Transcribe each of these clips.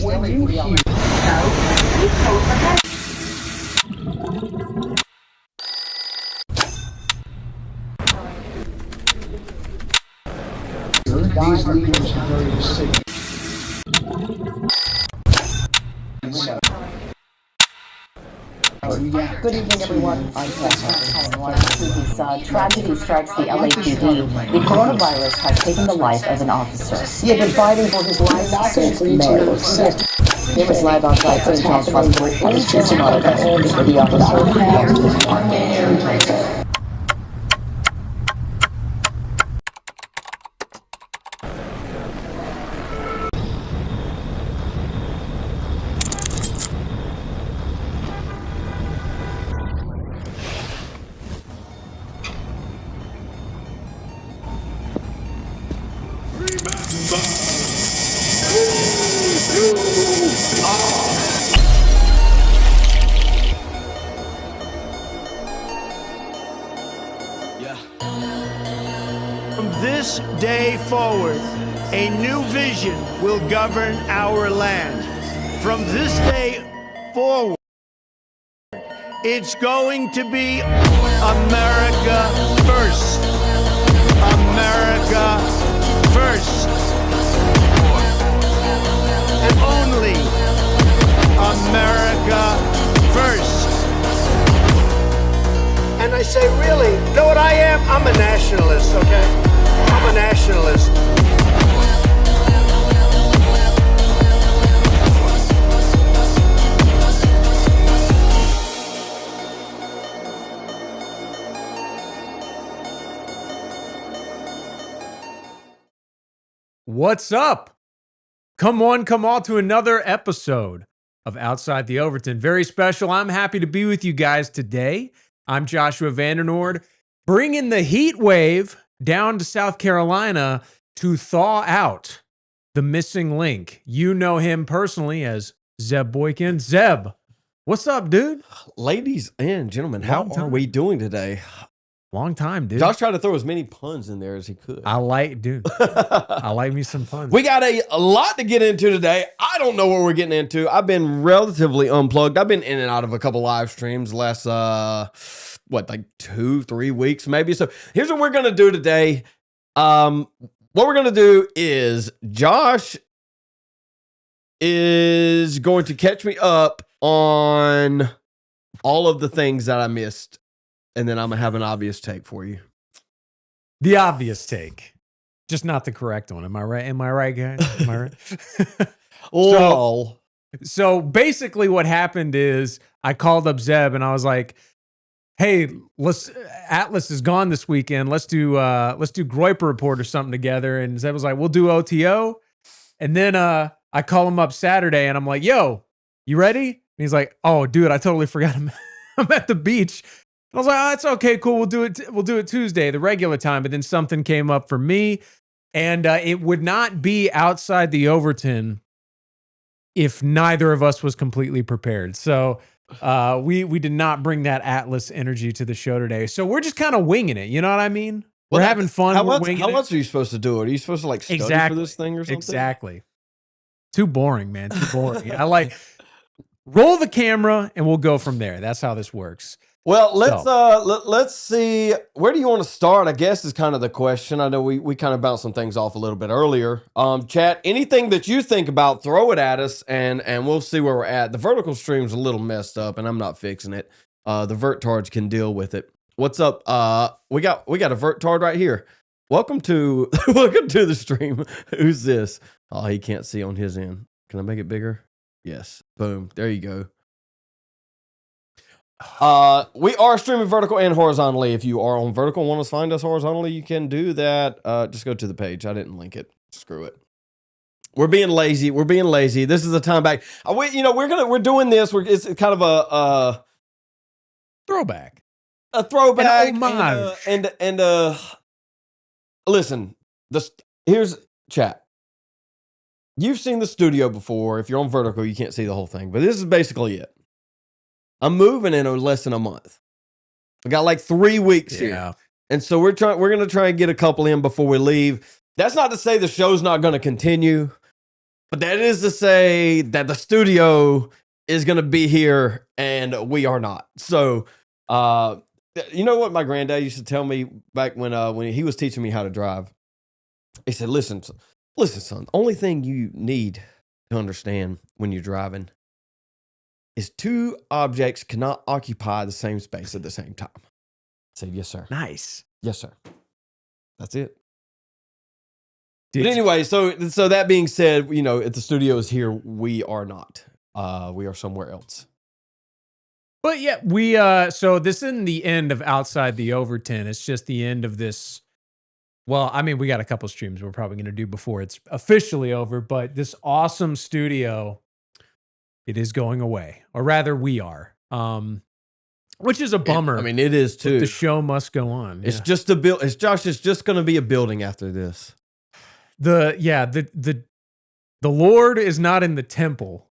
when you hear these leaders are very sick. Good evening, everyone. I'm Catherine. This tragedy strikes the LAPD. The coronavirus has taken the life of an officer. He had been fighting for his life since May. There was live outside St. John's Hospital on Tuesday night where the officer lost his life. From this day forward, a new vision will govern our land. From this day forward, it's going to be America first. America first. And only America first. And I say, really, you know what I am? I'm a nationalist, okay? I'm a nationalist. What's up? Come all to another episode of Outside the Overton. Very special. I'm happy to be with you guys today. I'm Joshua Vandernoord, bringing the heat wave down to South Carolina to thaw out the missing link. You know him personally as ZebBoykin. Zeb, what's up, dude? Ladies and gentlemen, how are we doing today? Long time, dude. Josh tried to throw as many puns in there as he could. I like me some puns. We got a lot to get into today. I don't know what we're getting into. I've been relatively unplugged. I've been in and out of a couple live streams the last, like 2-3 weeks maybe. So here's what we're going to do today. What we're going to do is Josh is going to catch me up on all of the things that I missed. And then I'm going to have an obvious take for you. The obvious take. Just not the correct one. Am I right? Am I right, guys? Am I right? So basically what happened is I called up Zeb and I was like, hey, Atlas is gone this weekend. Let's do Groiper Report or something together. And Zeb was like, we'll do OTO. And then I call him up Saturday and I'm like, yo, you ready? And he's like, oh, dude, I totally forgot I'm at the beach. I was like, oh, it's okay, cool. We'll do it Tuesday, the regular time. But then something came up for me, and it would not be outside the Overton if neither of us was completely prepared. So we did not bring that Atlas energy to the show today. So we're just kind of winging it. You know what I mean? We're having fun. How else are you supposed to do it? Are you supposed to study for this thing or something? Exactly. Too boring, man. Too boring. I like roll the camera and we'll go from there. That's how this works. Well, let's see. Where do you want to start? I guess is kind of the question. I know we kind of bounced some things off a little bit earlier. Chat, anything that you think about, throw it at us, and we'll see where we're at. The vertical stream's a little messed up, and I'm not fixing it. The vertards can deal with it. What's up? We got a vertard right here. Welcome to the stream. Who's this? Oh, he can't see on his end. Can I make it bigger? Yes. Boom. There you go. We are streaming vertical and horizontally. If you are on vertical and want to find us horizontally, you can do that. Just go to the page. I didn't link it. Screw it. We're being lazy. This is a time back. We're doing this. It's kind of a throwback. A throwback. An homage. And listen, here's chat. You've seen the studio before. If you're on vertical, you can't see the whole thing, but this is basically it. I'm moving in less than a month. I got like 3 weeks here. And so we're going to try and get a couple in before we leave. That's not to say the show's not going to continue, But that is to say that the studio is going to be here and we are not. So, you know what my granddad used to tell me back when he was teaching me how to drive? He said, listen, son, only thing you need to understand when you're driving is two objects cannot occupy the same space at the same time. I said, yes, sir. Nice. Yes, sir. That's it. Did But anyway, so that being said, you know, if the studio is here, we are not. We are somewhere else. But yeah, we so this isn't the end of Outside the Overton. It's just the end of this. Well, I mean, we got a couple streams we're probably going to do before it's officially over, but this awesome studio, it is going away, or rather we are. Which is a bummer. I mean, it is too. But the show must go on. It's yeah. just a build. It's Josh. It's just going to be a building after this. The Lord is not in the temple.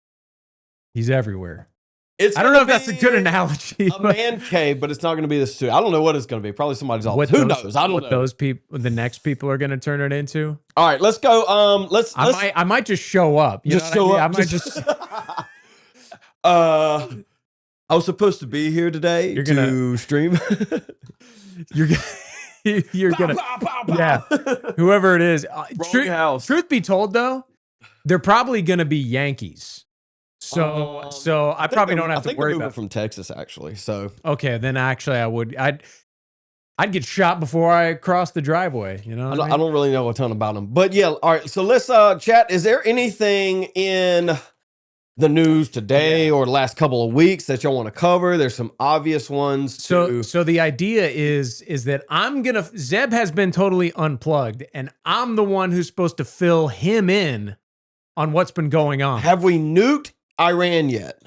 He's everywhere. I don't know if that's a good analogy. A man cave, but it's not going to be the studio. I don't know what it's going to be. Probably somebody's office. Who knows? I don't know what those people, the next people, are going to turn it into. All right, let's go. I might just show up. You just know show what up. I might just. I was supposed to be here today to stream. You're gonna, yeah. Whoever it is, truth be told, though, they're probably gonna be Yankees. So I probably don't have to worry about it. From Texas, actually. So okay, then actually I'd get shot before I cross the driveway. You know, I don't really know a ton about them, but yeah. All right, so let's chat. Is there anything in the news today or the last couple of weeks that y'all want to cover? There's some obvious ones. So the idea is that Zeb has been totally unplugged, and I'm the one who's supposed to fill him in on what's been going on. Have we nuked Iran yet?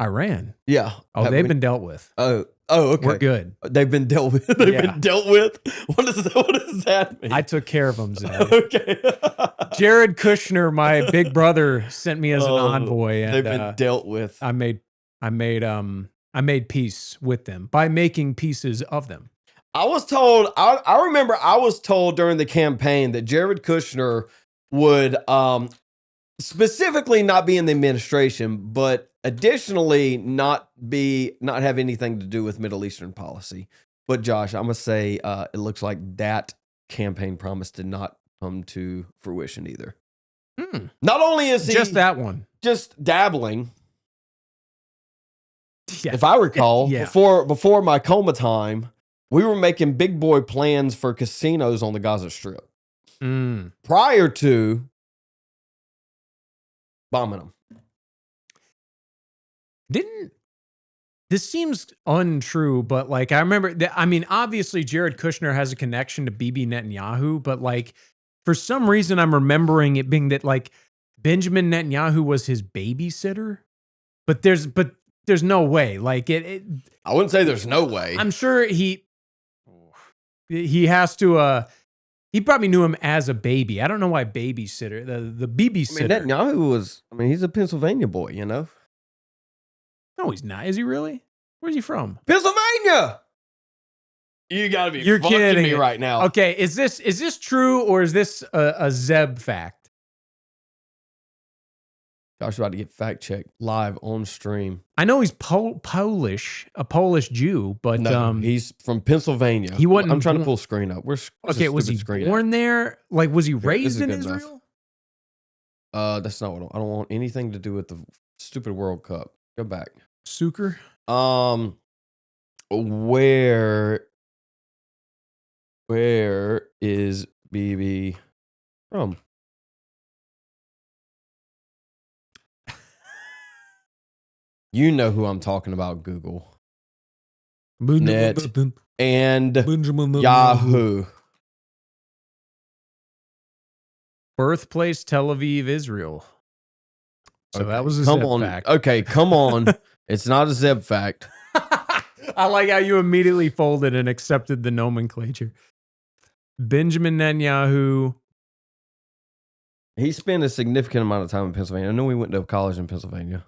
Iran? Yeah. Oh, they've been dealt with. Oh, okay. We're good. They've been dealt with. Been dealt with. What does that mean? I took care of them, Zeb. Okay. Jared Kushner, my big brother, sent me as an envoy, and they've been dealt with. I made peace with them by making pieces of them. I was told. I remember I was told during the campaign that Jared Kushner would specifically not be in the administration, but additionally not have anything to do with Middle Eastern policy. But Josh, I'm gonna say it looks like that campaign promise did not come to fruition either. Not only is he just that one, just dabbling. Yeah. If I recall, before my Coma time, we were making big boy plans for casinos on the Gaza Strip. Prior to bombing them. This seems untrue, but like I remember that, I mean, obviously Jared Kushner has a connection to Bibi Netanyahu, but like for some reason I'm remembering it being that like Benjamin Netanyahu was his babysitter, but there's no way. Like I wouldn't say there's no way. I'm sure he has to he probably knew him as a baby. I don't know why babysitter, the babysitter. I mean, Netanyahu he's a Pennsylvania boy, you know? No, he's not. Is he really? Where's he from? Pennsylvania! You gotta be You're fucking kidding me right now. Okay, is this true or is this a Zeb fact? Josh about to get fact checked live on stream. I know he's Polish, a Polish Jew, but no, he's from Pennsylvania. He wasn't. I'm trying to pull screen up. Okay, was he born there? Like, was he raised in Israel? That's not what I don't want anything to do with the stupid World Cup. Go back. Suker. Where is BB from? You know who I'm talking about, Google. Net and Yahoo. Birthplace Tel Aviv, Israel. So that was a Zeb fact. Okay, come on. It's not a Zeb fact. I like how you immediately folded and accepted the nomenclature. Benjamin Netanyahu. He spent a significant amount of time in Pennsylvania. I know he went to college in Pennsylvania.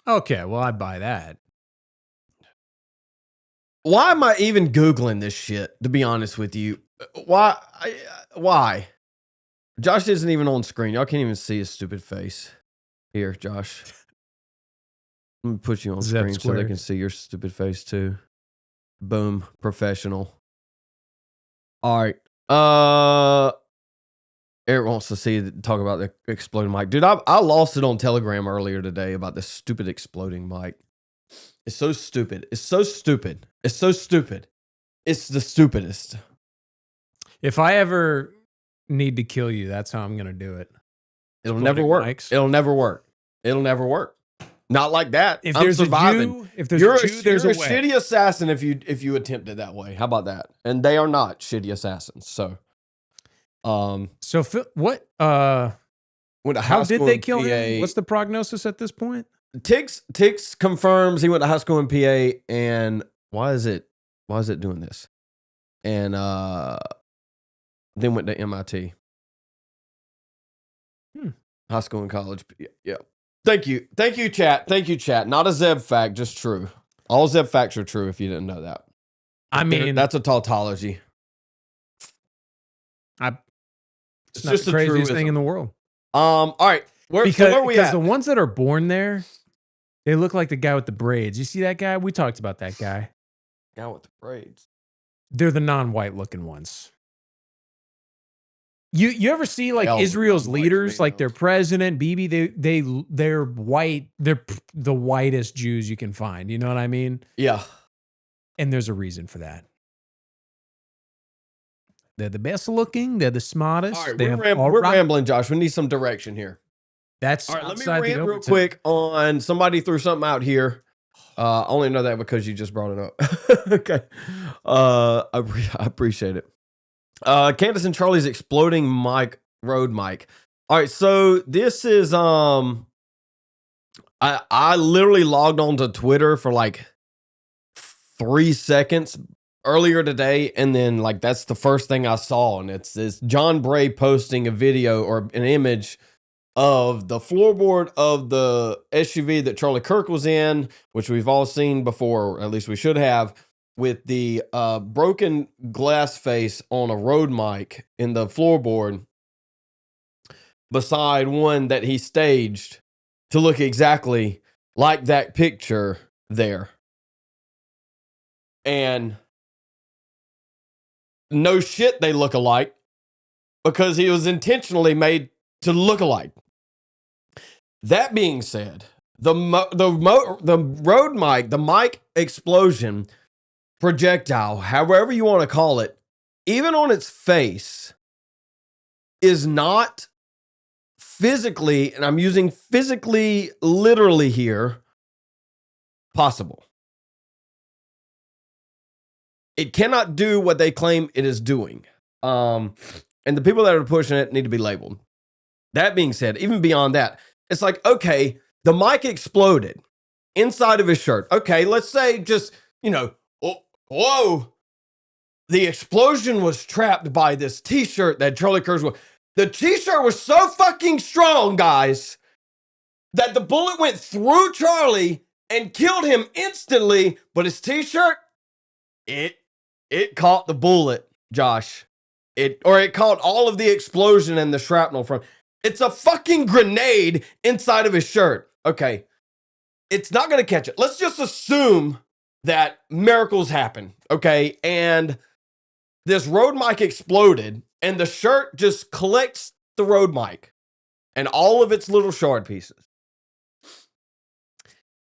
Okay, well, I buy that. Why am I even Googling this shit, to be honest with you? Why? Josh isn't even on screen. Y'all can't even see his stupid face. Here, Josh. Let me put you on Zeb screen so they squares. can see your stupid face too. Boom. Professional. All right. Eric wants to talk about the exploding mic. Dude, I lost it on Telegram earlier today about this stupid exploding mic. It's so stupid. It's so stupid. It's so stupid. It's the stupidest. If I ever need to kill you, that's how I'm going to do it. It'll Exploding never work. mics. It'll never work. It'll never work. Not like that. If I'm there's surviving. a Jew, if there's You're a Jew, there's you're a a way. shitty assassin if you attempt it that way. How about that? And they are not shitty assassins. So, So what? went to high How did school they in kill PA. him? What's the prognosis at this point? Tix confirms he went to high school in PA, and why is it doing this? And then went to MIT. High school and college. Yeah. Thank you, chat. Thank you, chat. Not a Zeb fact, just true. All Zeb facts are true. If you didn't know that, I mean, that's a tautology. it's not the craziest thing in the world. All right. Where are we because at? the ones that are born there, they look like the guy with the braids. You see that guy? We talked about that guy. Guy with the braids. They're the non-white looking ones. You ever see like all Israel's non-white leaders, to me, like their president, Bibi? They're white. They're the whitest Jews you can find. You know what I mean? Yeah. And there's a reason for that. They're the best looking. They're the smartest. All right, they we're rambling, Josh. We need some direction here. That's all right. Let me outside the rant real Overton. quick on somebody threw something out here. I only know that because you just brought it up. Okay. I appreciate it. Candace and Charlie's exploding road mic. All right, so this is I literally logged onto Twitter for like 3 seconds earlier today, and then like that's the first thing I saw, and it's John Bray posting a video or an image of the floorboard of the SUV that Charlie Kirk was in, which we've all seen before, or at least we should have, with the broken glass face on a road mic in the floorboard beside one that he staged to look exactly like that picture there. And no shit, they look alike because he was intentionally made to look alike. That being said, the road mic, the mic explosion projectile, however you want to call it, even on its face, is not physically, and I'm using physically literally here, possible. It cannot do what they claim it is doing. And the people that are pushing it need to be labeled. That being said, even beyond that, it's like, okay, the mic exploded inside of his shirt. Okay, let's say just, whoa, the explosion was trapped by this t-shirt that Charlie Kirk wore. The t-shirt was so fucking strong, guys, that the bullet went through Charlie and killed him instantly, but his t-shirt, it caught the bullet, Josh. It caught all of the explosion and the shrapnel from. It's a fucking grenade inside of his shirt. Okay. It's not going to catch it. Let's just assume that miracles happen. Okay. And this road mic exploded and the shirt just collects the road mic and all of its little shard pieces.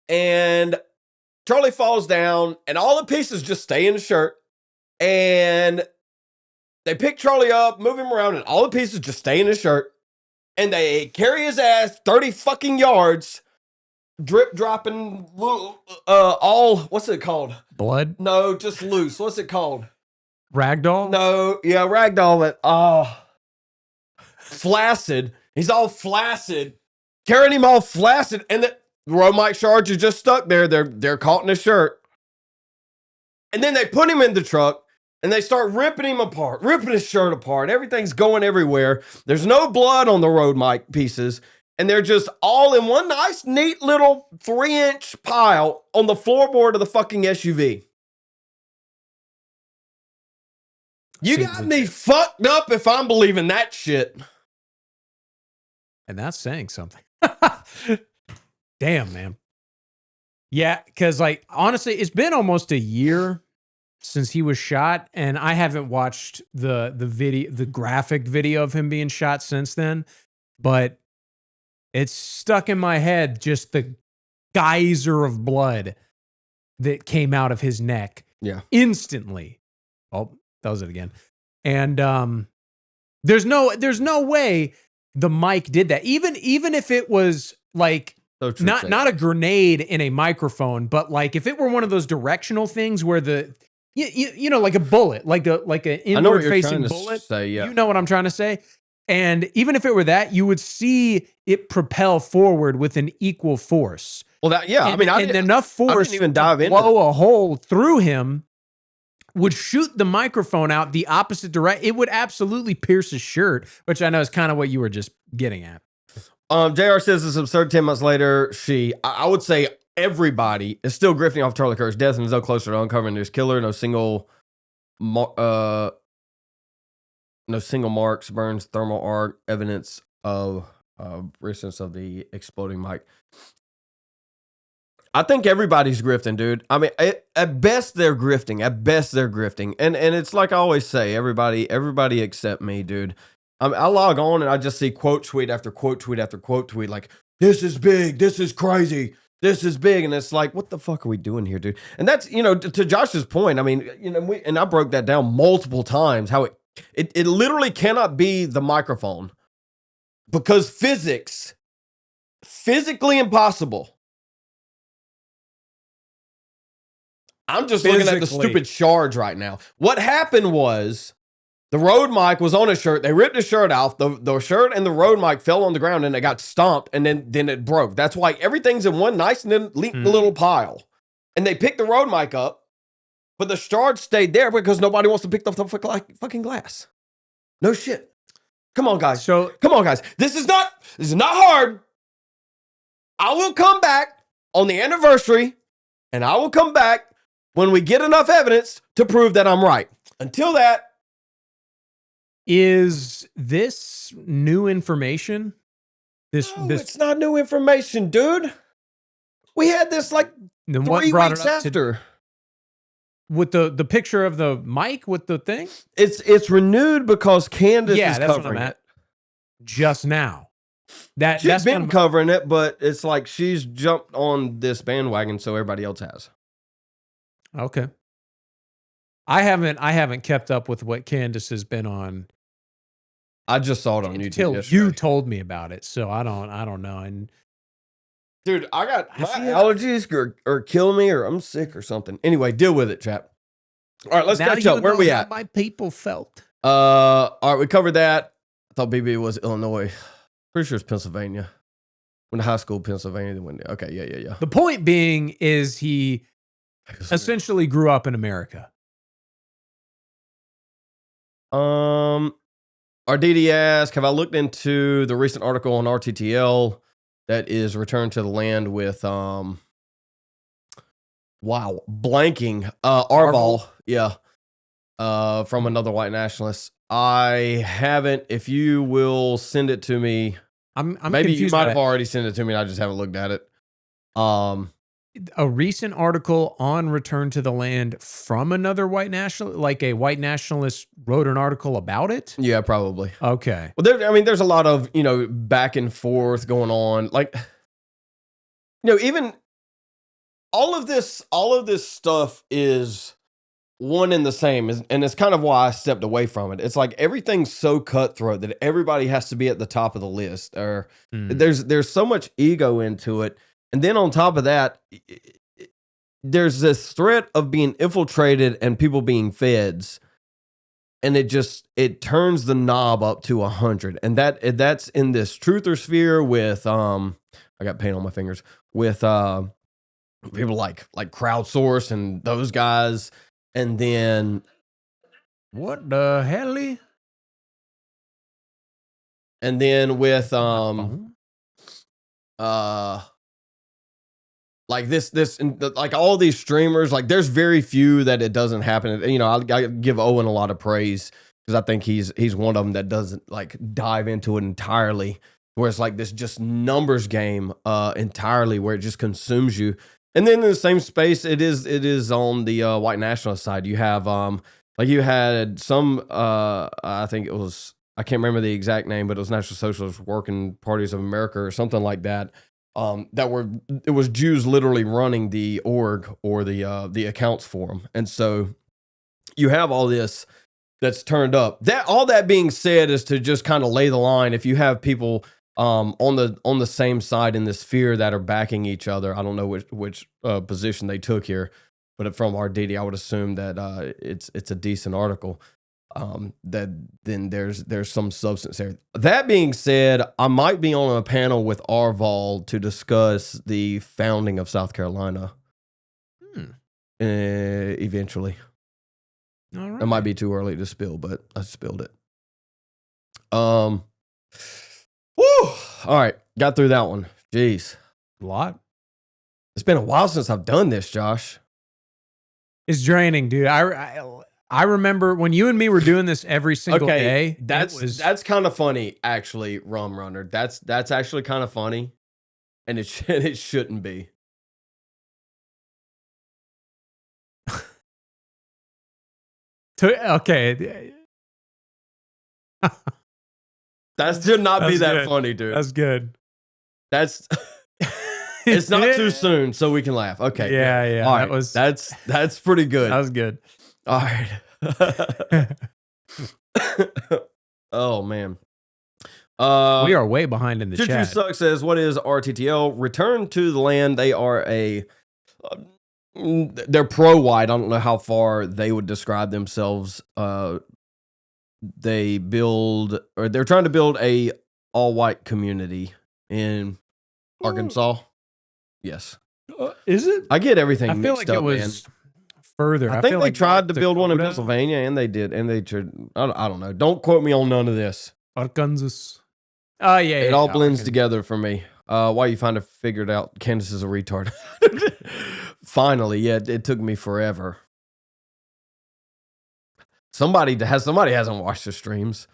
And Charlie falls down and all the pieces just stay in the shirt. And they pick Charlie up, move him around, and all the pieces just stay in his shirt. And they carry his ass 30 fucking yards, drip dropping, all, what's it called? Blood? No, just loose. What's it called? Ragdoll? No, yeah, ragdoll, but, flaccid. He's all flaccid. Carrying him all flaccid, and the road mic shards are just stuck there. They're caught in his shirt. And then they put him in the truck. And they start ripping him apart, ripping his shirt apart. Everything's going everywhere. There's no blood on the road mic pieces. And they're just all in one nice, neat little 3-inch pile on the floorboard of the fucking SUV. You got me fucked up if I'm believing that shit. And that's saying something. Damn, man. Yeah, because like honestly, it's been almost a year since he was shot, and I haven't watched the video, the graphic video of him being shot since then. But it's stuck in my head, just the geyser of blood that came out of his neck. Yeah. Instantly. Oh, that was it again. And there's no way the mic did that. Even if it was like So true, not a grenade in a microphone, but like if it were one of those directional things where the you know, like a bullet, like an inward facing bullet. Say, yeah. You know what I'm trying to say? And even if it were that, you would see it propel forward with an equal force. Well, that, yeah. And, I mean, and enough force I didn't even dive to into blow a hole through him would shoot the microphone out the opposite direction. It would absolutely pierce his shirt, which I know is kind of what you were just getting at. JR says it's absurd. 10 months later, I would say everybody is still grifting off Charlie Kirk's death and is no closer to uncovering his killer. No single marks, burns, thermal arc, evidence of recence of the exploding mic. I think everybody's grifting, dude. I mean, at best they're grifting. At best they're grifting, and it's like I always say, everybody except me, dude. I log on and I just see quote tweet after quote tweet after quote tweet, like, this is big, this is crazy, this is big, and it's like, what the fuck are we doing here, dude? And that's, you know, to Josh's point. I mean, you know, and I broke that down multiple times. How it literally cannot be the microphone because physically impossible. I'm just looking at the stupid shards right now. What happened was the Rode mic was on his shirt. They ripped his shirt off. The shirt and the Rode mic fell on the ground and it got stomped and then it broke. That's why everything's in one nice and then little pile. And they picked the Rode mic up, but the shards stayed there because nobody wants to pick up the fucking glass. No shit. Come on, guys. Come on, guys. This is not hard. I will come back on the anniversary and I will come back when we get enough evidence to prove that I'm right. Until that. Is this new information? It's not new information, dude. We had this like 3 weeks after. With the picture of the mic with the thing? It's renewed because Candace is that's covering what I'm at. it. Just now. She's been covering it, but it's like she's jumped on this bandwagon so everybody else has. Okay. I haven't kept up with what Candace has been on. I just saw it on YouTube until yesterday. you told me about it, so I don't know. And dude, I got my allergies or kill me, or I'm sick or something. Anyway, deal with it, chap. All right, let's catch up. Where are we at? My people felt. All right, we covered that. I thought BB was Illinois. Pretty sure it's Pennsylvania. Went to high school, Pennsylvania. Then went. Okay, yeah. The point being is he essentially grew up in America. RDD asks, have I looked into the recent article on RTTL that is Return to the Land with blanking Arval, yeah, from another white nationalist. I haven't. If you will send it to me, I'm maybe confused. You might have already sent it to me and I just haven't looked at it. A recent article on Return to the Land from another white nationalist, like a white nationalist wrote an article about it? Yeah, probably. Okay. Well, there's a lot of, back and forth going on. Like, even all of this stuff is one and the same. And it's kind of why I stepped away from it. It's like everything's so cutthroat that everybody has to be at the top of the list, or there's so much ego into it. And then on top of that, there's this threat of being infiltrated and people being feds. And it turns the knob up to 100. And that's in this truther sphere with, I got paint on my fingers, with people like Crowdsource and those guys. And then. What the hell? And then with, like this, like all these streamers, like there's very few that it doesn't happen. I give Owen a lot of praise because I think he's one of them that doesn't like dive into it entirely. where it's like this just numbers game entirely, where it just consumes you. And then in the same space, it is on the white nationalist side. You have like you had some I think it was, I can't remember the exact name, but it was National Socialist Working Parties of America or something like that. It was Jews literally running the org or the accounts for them. And so you have all this that's turned up. That all that being said is to just kind of lay the line. If you have people on the same side in this sphere that are backing each other, I don't know which position they took here, but from Arditi, I would assume that it's a decent article. That then there's some substance there. That being said, I might be on a panel with Arval to discuss the founding of South Carolina. Eventually. All right. It might be too early to spill, but I spilled it. Woo! All right, got through that one. Jeez, A lot. it's been a while since I've done this, Josh. It's draining, dude. I remember when you and me were doing this every single day. That's kind of funny, actually, Rum Runner. That's actually kind of funny, and it shouldn't be. Okay. That should not be That's that good. funny, dude. That's good. That's it's not too soon, so we can laugh. Okay. Yeah, yeah. All right. That's pretty good. That was good. All right. Oh man. We are way behind in the Choo chat. Suck says, "What is RTTL? Return to the land. They are they're pro-white. I don't know how far they would describe themselves. They're trying to build a all-white community in Arkansas. Yes. Is it? I get everything I feel mixed like up, it was man. further. I think feel they like tried to North build one in Dakota, Pennsylvania, and they did. And they tried. I don't know. Don't quote me on none of this. Arkansas. Oh, yeah. It all blends together for me. Why you finally figured out Candace is a retard. Finally, yeah, it took me forever. Somebody hasn't watched the streams.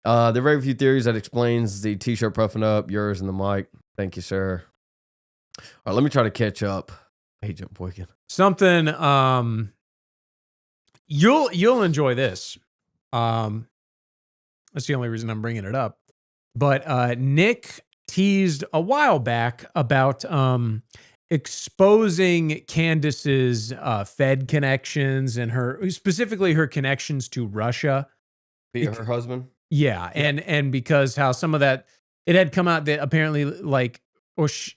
There are very few theories that explains the t-shirt puffing up, yours and the mic. Thank you, sir. All right, let me try to catch up. Agent Boykin. Something you'll enjoy this. That's the only reason I'm bringing it up. But Nick teased a while back about exposing Candace's Fed connections and specifically her connections to Russia. Her husband? Yeah, and because how some of that, it had come out that apparently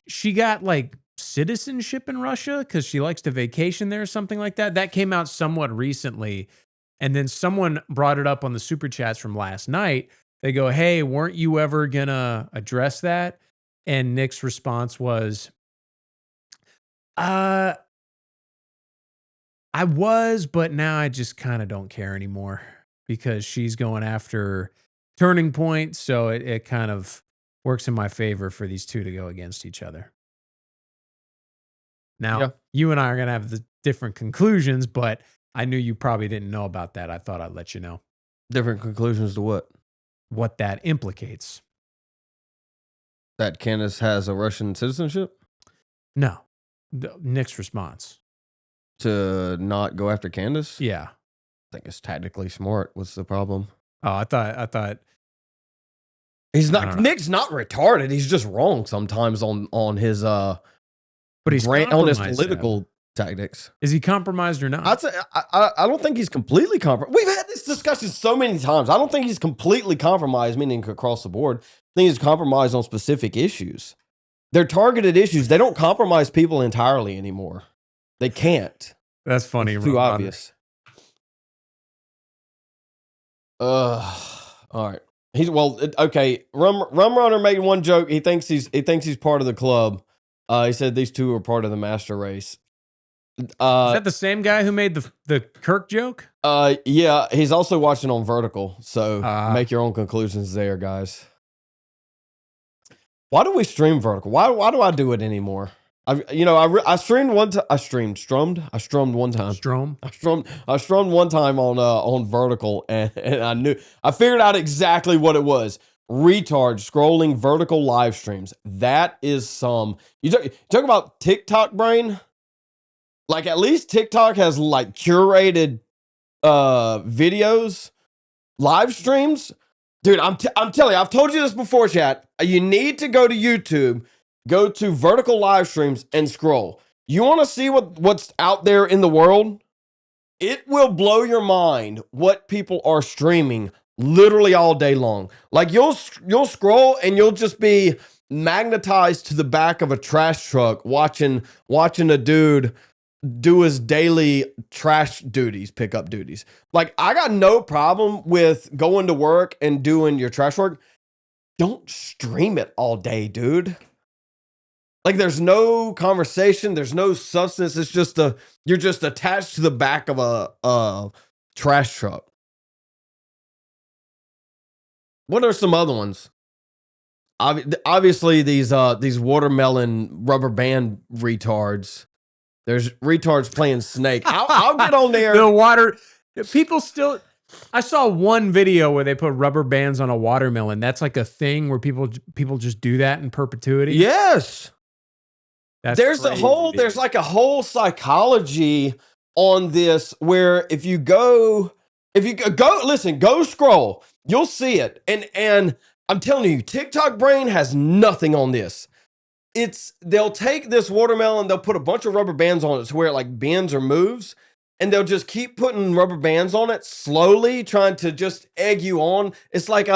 she got like citizenship in Russia because she likes to vacation there or something like that. That came out somewhat recently. And then someone brought it up on the super chats from last night. They go, "Hey, weren't you ever gonna address that?" And Nick's response was, I was, but now I just kind of don't care anymore because she's going after Turning Point. So it kind of works in my favor for these two to go against each other. Now, You and I are going to have the different conclusions, but I knew you probably didn't know about that. I thought I'd let you know. Different conclusions to what? What that implicates. That Candace has a Russian citizenship? No. Nick's response. To not go after Candace? Yeah. I think it's tactically smart. What's the problem? Oh, I thought he's not. Nick's not retarded. He's just wrong sometimes on his but he's on his political tactics. Is he compromised or not? I don't think he's completely compromised. We've had this discussion so many times. I don't think he's completely compromised, meaning across the board. I think he's compromised on specific issues. They're targeted issues. They don't compromise people entirely anymore. They can't. That's funny. It's too obvious. All right. Okay. Rum Runner made one joke. He thinks he's part of the club. He said these two are part of the master race. Is that the same guy who made the Kirk joke? Yeah. He's also watching on Vertical. So make your own conclusions there, guys. Why do we stream Vertical? Why do I do it anymore? I streamed one time. I strummed one time. I strummed one time on Vertical, and I figured out exactly what it was. retards scrolling vertical live streams. That is some. You talk about TikTok brain. Like at least TikTok has like curated videos, live streams. Dude, I'm telling you, I've told you this before, chat. You need to go to YouTube, go to vertical live streams and scroll. You want to see what's out there in the world? It will blow your mind what people are streaming literally all day long. Like you'll scroll and you'll just be magnetized to the back of a trash truck watching a dude do his daily trash duties, pickup duties. Like I got no problem with going to work and doing your trash work. Don't stream it all day, dude. Like there's no conversation, there's no substance. It's just you're just attached to the back of a trash truck. What are some other ones? Obviously these watermelon rubber band retards. There's retards playing Snake. I'll get on there. The water people still. I saw one video where they put rubber bands on a watermelon. That's like a thing where people just do that in perpetuity. Yes. There's like a whole psychology on this where if you go scroll, you'll see it. And I'm telling you, TikTok brain has nothing on this. They'll take this watermelon, they'll put a bunch of rubber bands on it to where it like bends or moves, and they'll just keep putting rubber bands on it slowly, trying to just egg you on. It's like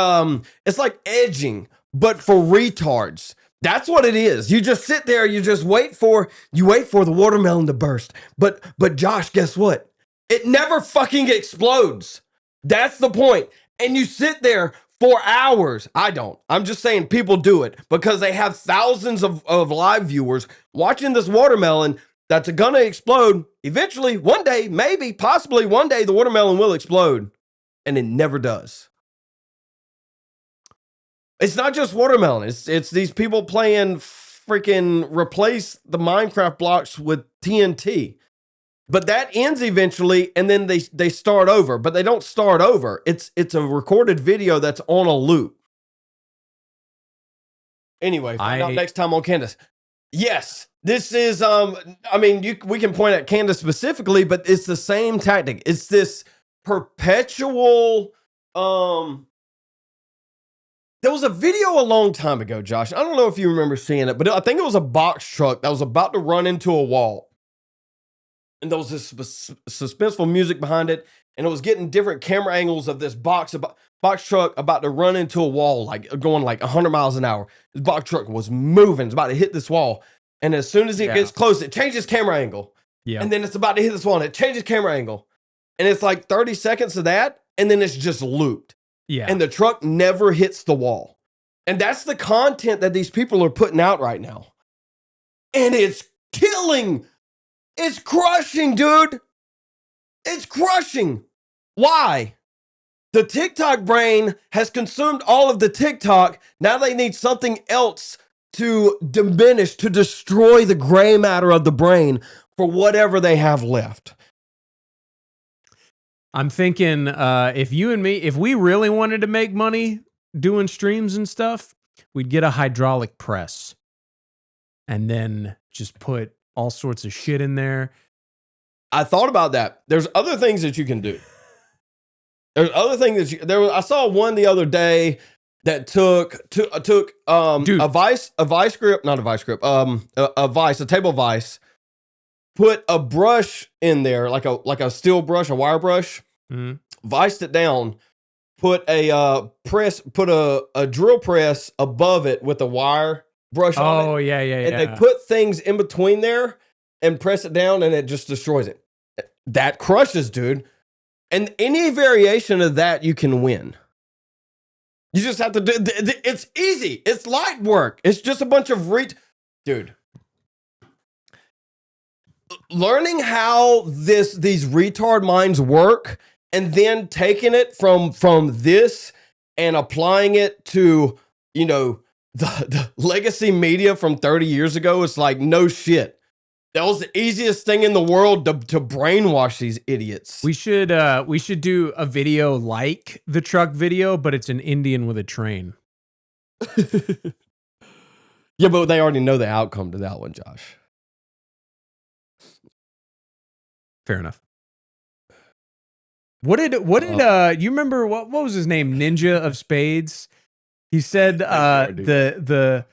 edging, but for retards. That's what it is. You just sit there, you just wait for the watermelon to burst. But Josh, guess what? It never fucking explodes. That's the point. And you sit there for hours. I don't. I'm just saying people do it because they have thousands of live viewers watching this watermelon that's gonna explode. Eventually, one day, maybe, possibly one day, the watermelon will explode. And it never does. It's not just watermelon. It's these people playing freaking replace the Minecraft blocks with TNT. But that ends eventually, and then they start over. But they don't start over. It's a recorded video that's on a loop. Anyway, find out next time on Candace. Yes, this is we can point at Candace specifically, but it's the same tactic. It's this perpetual there was a video a long time ago, Josh. I don't know if you remember seeing it, but I think it was a box truck that was about to run into a wall. And there was this suspenseful music behind it, and it was getting different camera angles of this box truck about to run into a wall, like going like 100 miles an hour. This box truck was moving, it's about to hit this wall. And as soon as it gets close, it changes camera angle. Yeah. And then it's about to hit this wall, and it changes camera angle. And it's like 30 seconds of that, and then it's just looped. Yeah. And the truck never hits the wall. And that's the content that these people are putting out right now. And it's killing. It's crushing, dude. It's crushing. Why? The TikTok brain has consumed all of the TikTok. Now they need something else to diminish, to destroy the gray matter of the brain for whatever they have left. I'm thinking if we really wanted to make money doing streams and stuff, we'd get a hydraulic press and then just put all sorts of shit in there. I thought about that. There's other things that you can do. There's other things that I saw one the other day that took a table vise, put a brush in there, like a steel brush, a wire brush, viced it down, put a drill press above it with a wire brush on it. Oh, yeah. And they put things in between there and press it down, and it just destroys it. That crushes, dude. And any variation of that, you can win. You just have to do it's easy. It's light work. It's just a bunch of dude. Learning how these retard minds work and then taking it from this and applying it to, the legacy media from 30 years ago, it's like, no shit. That was the easiest thing in the world to brainwash these idiots. We should do a video like the truck video, but it's an Indian with a train. Yeah, but they already know the outcome to that one, Josh. Fair enough. What did you remember what was his name? Ninja of Spades. He said the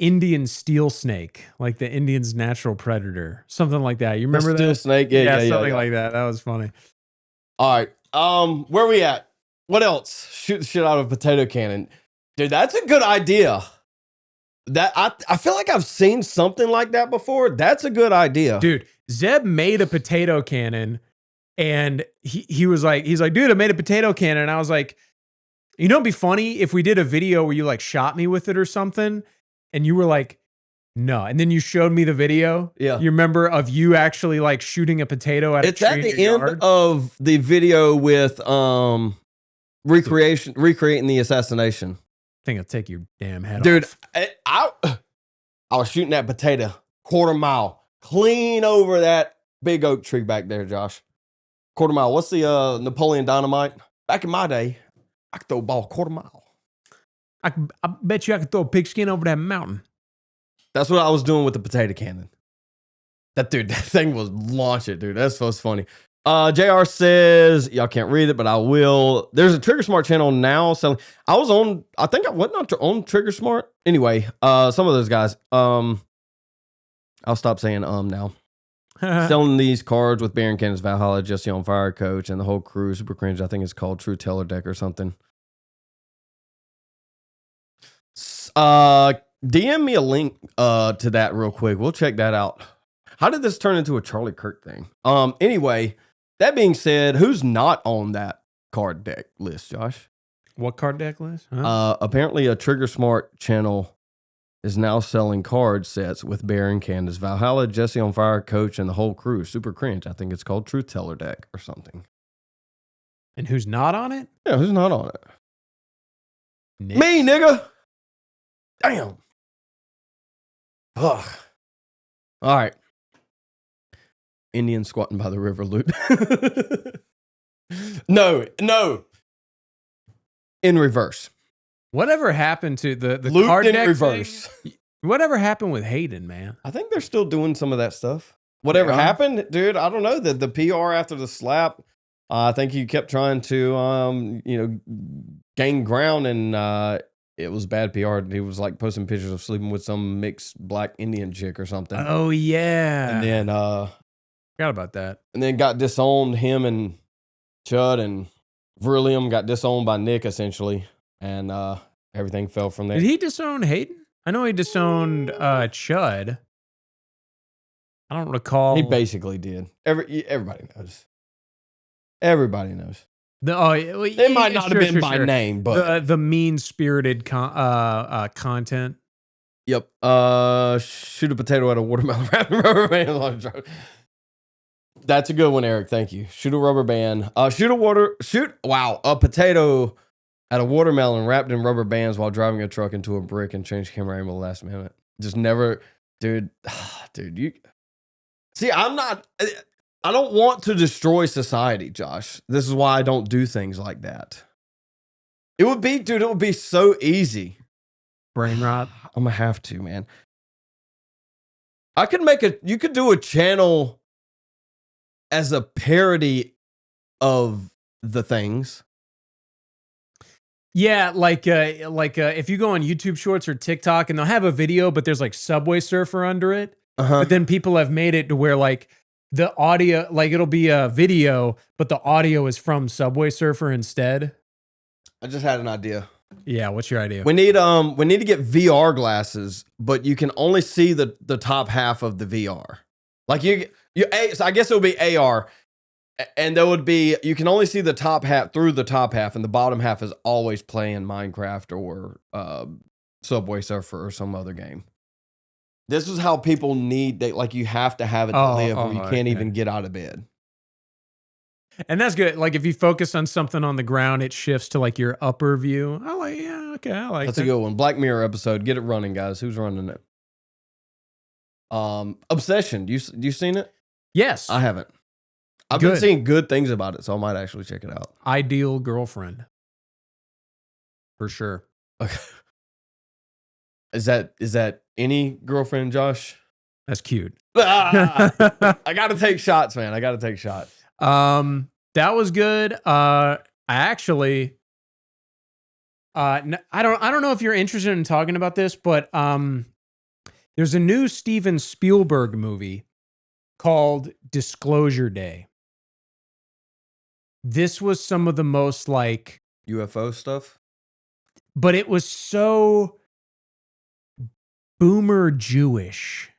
Indian steel snake, like the Indian's natural predator, something like that. You remember steel that? snake? Yeah, something like that. That was funny. All right. Where we at? What else? Shoot the shit out of a potato cannon. Dude, that's a good idea. That I feel like I've seen something like that before. That's a good idea. Dude, Zeb made a potato cannon and he's like, dude, I made a potato cannon. And I was like, you know, it'd be funny if we did a video where you like shot me with it or something. And you were like, no. And then you showed me the video. Yeah. You remember of you actually like shooting a potato at a tree at the in your end yard? of the video with recreating the assassination. I think I'll take your damn head Dude, off. I was shooting that potato quarter mile clean over that big oak tree back there, Josh. Quarter mile. What's the Napoleon Dynamite? Back in my day, I could throw a ball quarter mile. I bet you I could throw a pigskin over that mountain. That's what I was doing with the potato cannon. That thing was launching, dude. That's so funny. JR says, y'all can't read it, but I will. There's a Trigger Smart channel now selling. I wasn't on Trigger Smart. Anyway, some of those guys. I'll stop saying now. Selling these cards with Baron Cannon's Valhalla, Jesse on Fire Coach, and the whole crew. Super cringe. I think it's called True Teller Deck or something. DM me a link to that real quick. We'll check that out. How did this turn into a Charlie Kirk thing? Anyway, that being said, who's not on that card deck list, Josh? What card deck list? Huh? Apparently a Trigger Smart channel is now selling card sets with Baron Candace, Valhalla, Jesse on Fire, Coach, and the whole crew. Super cringe. I think it's called Truth Teller Deck or something. And who's not on it? Yeah, who's not on it? Nick. Me, nigga. Damn. Ugh. All right. Indian squatting by the river loot. No. In reverse. Whatever happened to the Looped card in deck reverse. thing? Whatever happened with Hayden, man? I think they're still doing some of that stuff. Whatever happened, dude, I don't know. The PR after the slap, I think he kept trying to, gain ground, and it was bad PR. He was like posting pictures of sleeping with some mixed black Indian chick or something. Oh yeah, And then forgot about that. And then got disowned. Him and Chud and Verlium got disowned by Nick essentially, and everything fell from there. Did he disown Hayden? I know he disowned Chud. I don't recall. He basically did. Everybody knows. Everybody knows. It might not have been by name, but the mean-spirited content. Yep. Shoot a potato at a watermelon wrapped in rubber band. That's a good one, Eric. Thank you. Shoot a rubber band. A potato at a watermelon wrapped in rubber bands while driving a truck into a brick and change camera angle last minute. Just never, dude. You see, I don't want to destroy society, Josh. This is why I don't do things like that. It would be so easy. Brain rot. I'm gonna have to, man. You could do a channel as a parody of the things. Yeah, like if you go on YouTube Shorts or TikTok and they'll have a video, but there's like Subway Surfer under it. But then people have made it to where like the audio, like it'll be a video, but the audio is from Subway Surfer instead. I just had an idea. Yeah, what's your idea? We need to get VR glasses, but you can only see the top half of the VR. Like so I guess it would be AR, and you can only see the top half through the top half, and the bottom half is always playing Minecraft or Subway Surfer or some other game. This is how people you have to have it to live, or you can't even get out of bed. And that's good. Like if you focus on something on the ground, it shifts to like your upper view. I like that. That's a good one. Black Mirror episode. Get it running, guys. Who's running it? Obsession. You seen it? Yes. I haven't. I've been seeing good things about it, so I might actually check it out. Ideal girlfriend. For sure. Okay. Is that any girlfriend, Josh? That's cute. I got to take shots, man. I got to take shots. That was good. I actually, I don't know if you're interested in talking about this, but there's a new Steven Spielberg movie called Disclosure Day. This was some of the most like UFO stuff, but it was so boomer Jewish.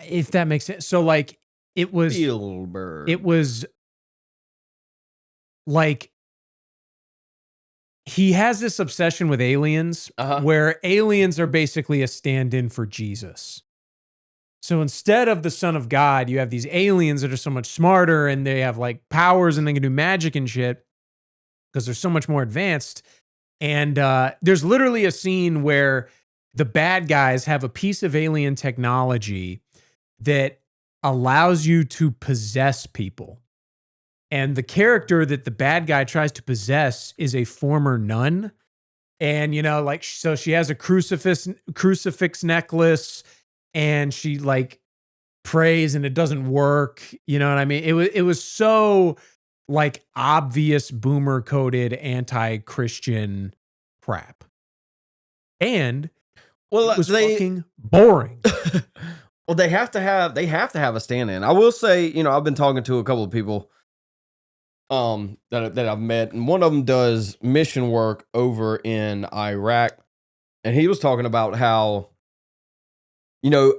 If that makes sense. So like it was Spielberg. It was like he has this obsession with aliens where aliens are basically a stand-in for Jesus. So instead of the Son of God, you have these aliens that are so much smarter and they have like powers and they can do magic and shit because they're so much more advanced. And there's literally a scene where the bad guys have a piece of alien technology that allows you to possess people. And the character that the bad guy tries to possess is a former nun. And, you know, like, so she has a crucifix necklace and she like prays and it doesn't work. You know what I mean? It was so like obvious boomer coded anti-Christian crap. And it was fucking boring. Well, they have to have a stand-in. I will say, you know, I've been talking to a couple of people that I've met, and one of them does mission work over in Iraq, and he was talking about how, you know,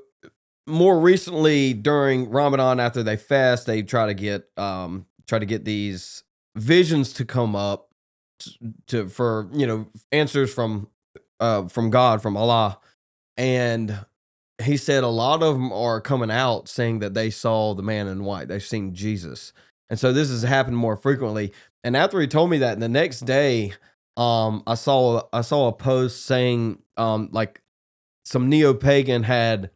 more recently during Ramadan after they fast, they try to get these visions to come up for you know, answers from God, from Allah. And he said a lot of them are coming out saying that they saw the man in white. They've seen Jesus. And so this has happened more frequently. And after he told me that, the next day, I saw a post saying like some neo-pagan had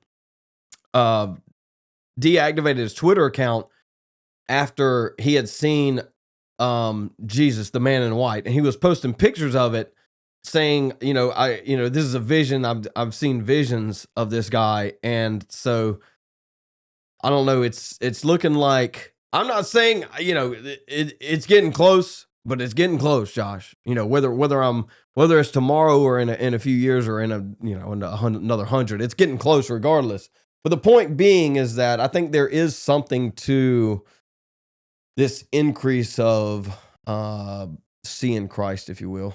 deactivated his Twitter account after he had seen Jesus, the man in white, and he was posting pictures of it, saying, you know, this is a vision. I've seen visions of this guy, and so I don't know. It's looking like, I'm not saying, you know, it's getting close, but it's getting close, Josh. You know, whether it's tomorrow or in a few years or in another 100, it's getting close regardless. But the point being is that I think there is something to this increase of seeing Christ, if you will.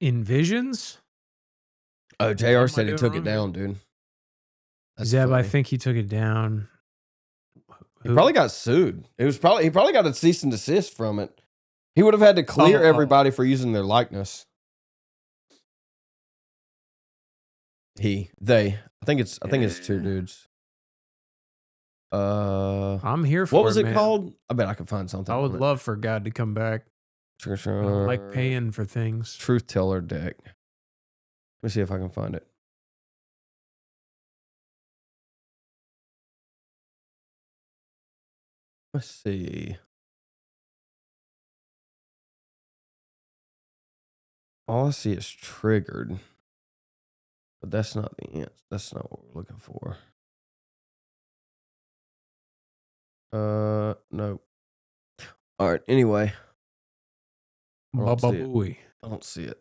In visions? Oh, JR said he took it down, dude. That's Zeb, funny. I think he took it down. He probably got sued. He probably got a cease and desist from it. He would have had to clear everybody for using their likeness. They. I think it's two dudes. I'm here for it. What was it man. called? I bet I could find something. I would love for God to come back. I don't like paying for things. Truth Teller deck. Let me see if I can find it. Let's see. All I see is triggered. But that's not the answer. That's not what we're looking for. No. All right. Anyway. I don't see it.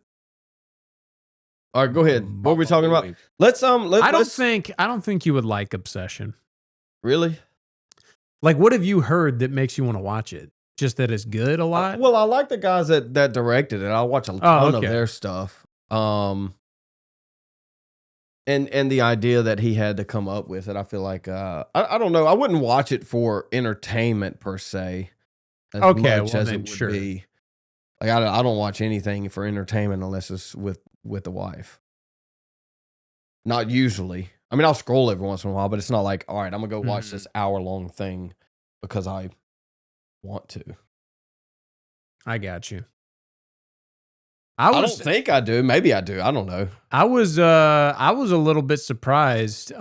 All right, go ahead. What were we talking about? I don't think you would like Obsession. Really? Like, what have you heard that makes you want to watch it? Just that it's good a lot? Well, I like the guys that directed it. I watch a ton of their stuff. And the idea that he had to come up with it, I feel like I don't know. I wouldn't watch it for entertainment per se. As much as it would be. Like I don't watch anything for entertainment unless it's with the wife. Not usually. I mean, I'll scroll every once in a while, but it's not like, all right, I'm gonna go watch this hour-long thing because I want to. I got you. I don't think I do. Maybe I do. I don't know. I was a little bit surprised.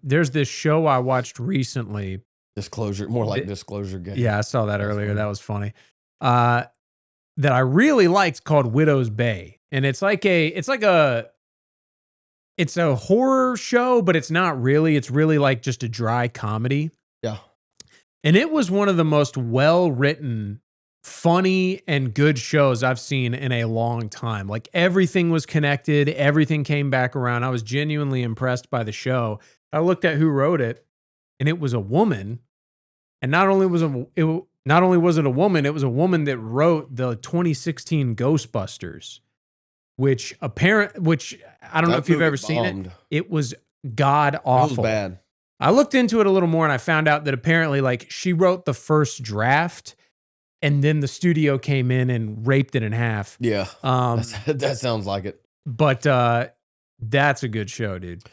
There's this show I watched recently. Disclosure, more like Disclosure Game. Yeah, I saw that earlier. Funny. That was funny. That I really liked, called Widow's Bay, and it's like a it's a horror show, but it's not really. It's really like just a dry comedy. Yeah. And it was one of the most well-written, funny, and good shows I've seen in a long time. Like everything was connected, everything came back around. I was genuinely impressed by the show. I looked at who wrote it, and it was a woman. And not only was it a woman, it was a woman that wrote the 2016 Ghostbusters, which I don't know if you've ever seen it. It was god awful. It was bad. I looked into it a little more and I found out that apparently like she wrote the first draft and then the studio came in and raped it in half. Yeah. That sounds like it. But that's a good show, dude.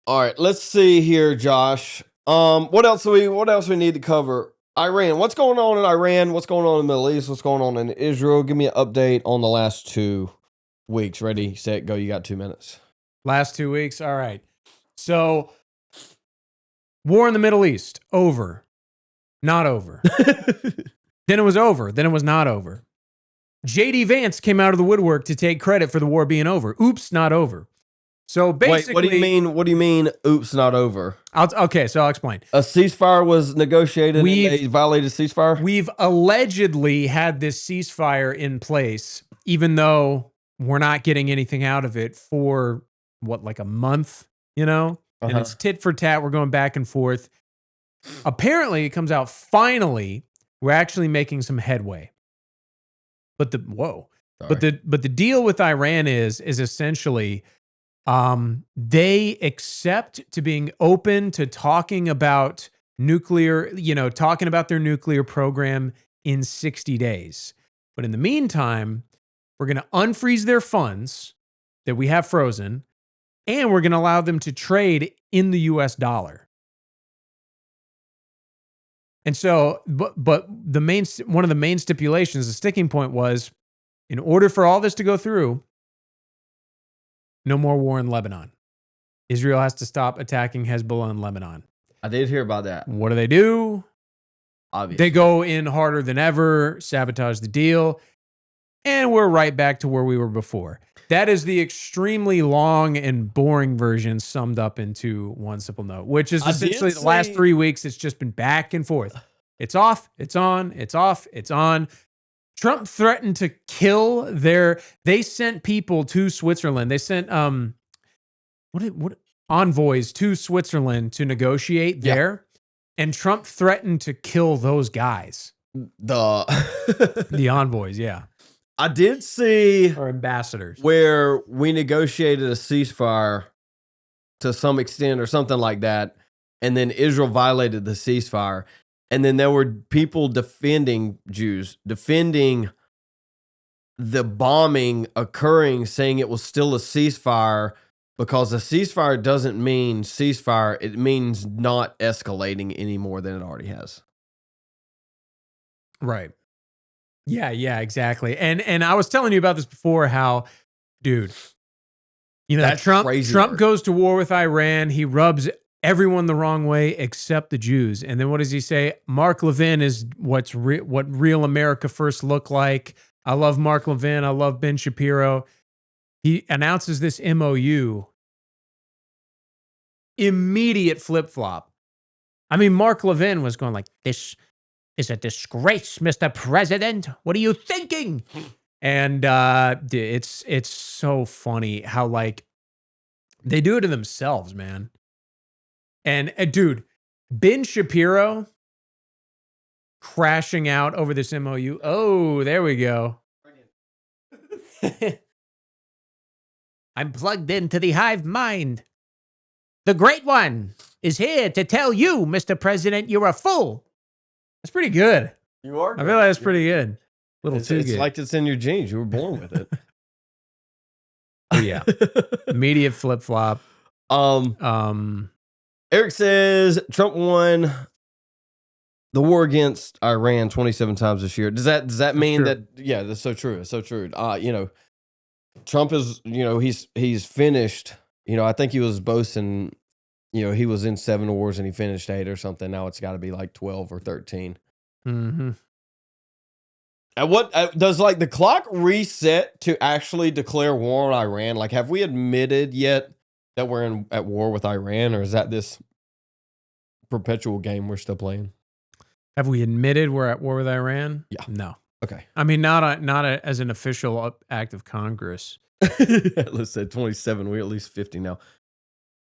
All right, let's see here, Josh. What else do we need to cover? Iran. What's going on in Iran? What's going on in the Middle East? What's going on in Israel? Give me an update on the last 2 weeks. Ready, set, go. You got 2 minutes. Last 2 weeks. All right. So war in the Middle East, over. Not over. Then it was over. Then it was not over. J.D. Vance came out of the woodwork to take credit for the war being over. Oops, not over. So basically, wait, what do you mean? What do you mean? Oops, not over. Okay, so I'll explain. A ceasefire was negotiated. And they violated ceasefire. We've allegedly had this ceasefire in place, even though we're not getting anything out of it for like a month, and it's tit for tat. We're going back and forth. Apparently, it comes out finally we're actually making some headway. But the deal with Iran is essentially they accept to being open to talking about nuclear, talking about their nuclear program in 60 days. But in the meantime, we're going to unfreeze their funds that we have frozen, and we're going to allow them to trade in the US dollar. And so, but one of the main stipulations, the sticking point was, in order for all this to go through, no more war in Lebanon. Israel has to stop attacking Hezbollah in Lebanon. I did hear about that. What do? Obviously. They go in harder than ever, sabotage the deal, and we're right back to where we were before. That is the extremely long and boring version summed up into one simple note, which is essentially the last 3 weeks. It's just been back and forth. It's off, it's on, it's off, it's on. Trump threatened to kill they sent people to Switzerland. They sent envoys to Switzerland to negotiate there. And Trump threatened to kill those guys. The envoys, yeah. I did see or ambassadors where we negotiated a ceasefire to some extent or something like that. And then Israel violated the ceasefire. And then there were people defending Jews, defending the bombing occurring, saying it was still a ceasefire because a ceasefire doesn't mean ceasefire. It means not escalating any more than it already has. Right. Yeah, exactly. And I was telling you about this before, how, dude, that's Trump goes to war with Iran. He rubs everyone the wrong way except the Jews. And then what does he say? Mark Levin is what real America first looked like. I love Mark Levin. I love Ben Shapiro. He announces this MOU. Immediate flip-flop. I mean, Mark Levin was going like, this is a disgrace, Mr. President. What are you thinking? And it's so funny how like they do it to themselves, man. And dude, Ben Shapiro crashing out over this MOU. Oh, there we go. I'm plugged into the hive mind. The great one is here to tell you, Mr. President, you're a fool. That's pretty good. You are. I feel like that's pretty good. It's good. Like it's in your genes. You were born with it. Oh, yeah. Immediate flip flop. Eric says Trump won the war against Iran 27 times this year. Does that mean that? Yeah, that's so true. It's so true. Trump is. He's finished. I think he was boasting. He was in 7 wars and he finished 8 or something. Now it's got to be like 12 or 13. Mm-hmm. And what does the clock reset to actually declare war on Iran? Like, have we admitted yet that we're at war with Iran, or is that this perpetual game we're still playing? Have we admitted we're at war with Iran? Yeah. No. Okay. I mean, not as an official act of Congress. Let's say 27. We're at least 50 now.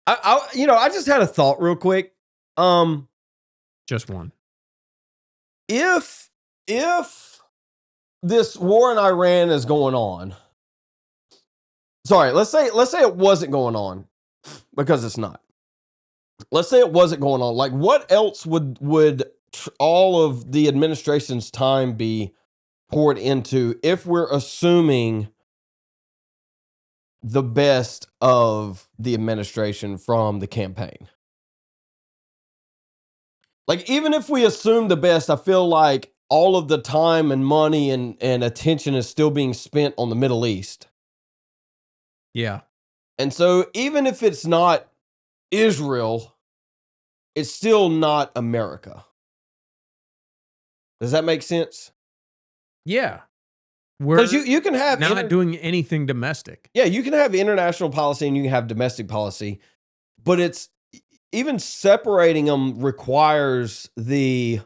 I just had a thought real quick. Just one. If this war in Iran is going on, sorry, let's say it wasn't going on, because it's not. Let's say it wasn't going on. Like, what else would all of the administration's time be poured into if we're assuming the best of the administration from the campaign? Like, even if we assume the best, I feel like all of the time and money and attention is still being spent on the Middle East. Yeah. And so even if it's not Israel, it's still not America. Does that make sense? Yeah. We're Because you can have not doing anything domestic. Yeah, you can have international policy and you can have domestic policy, but it's even separating them requires the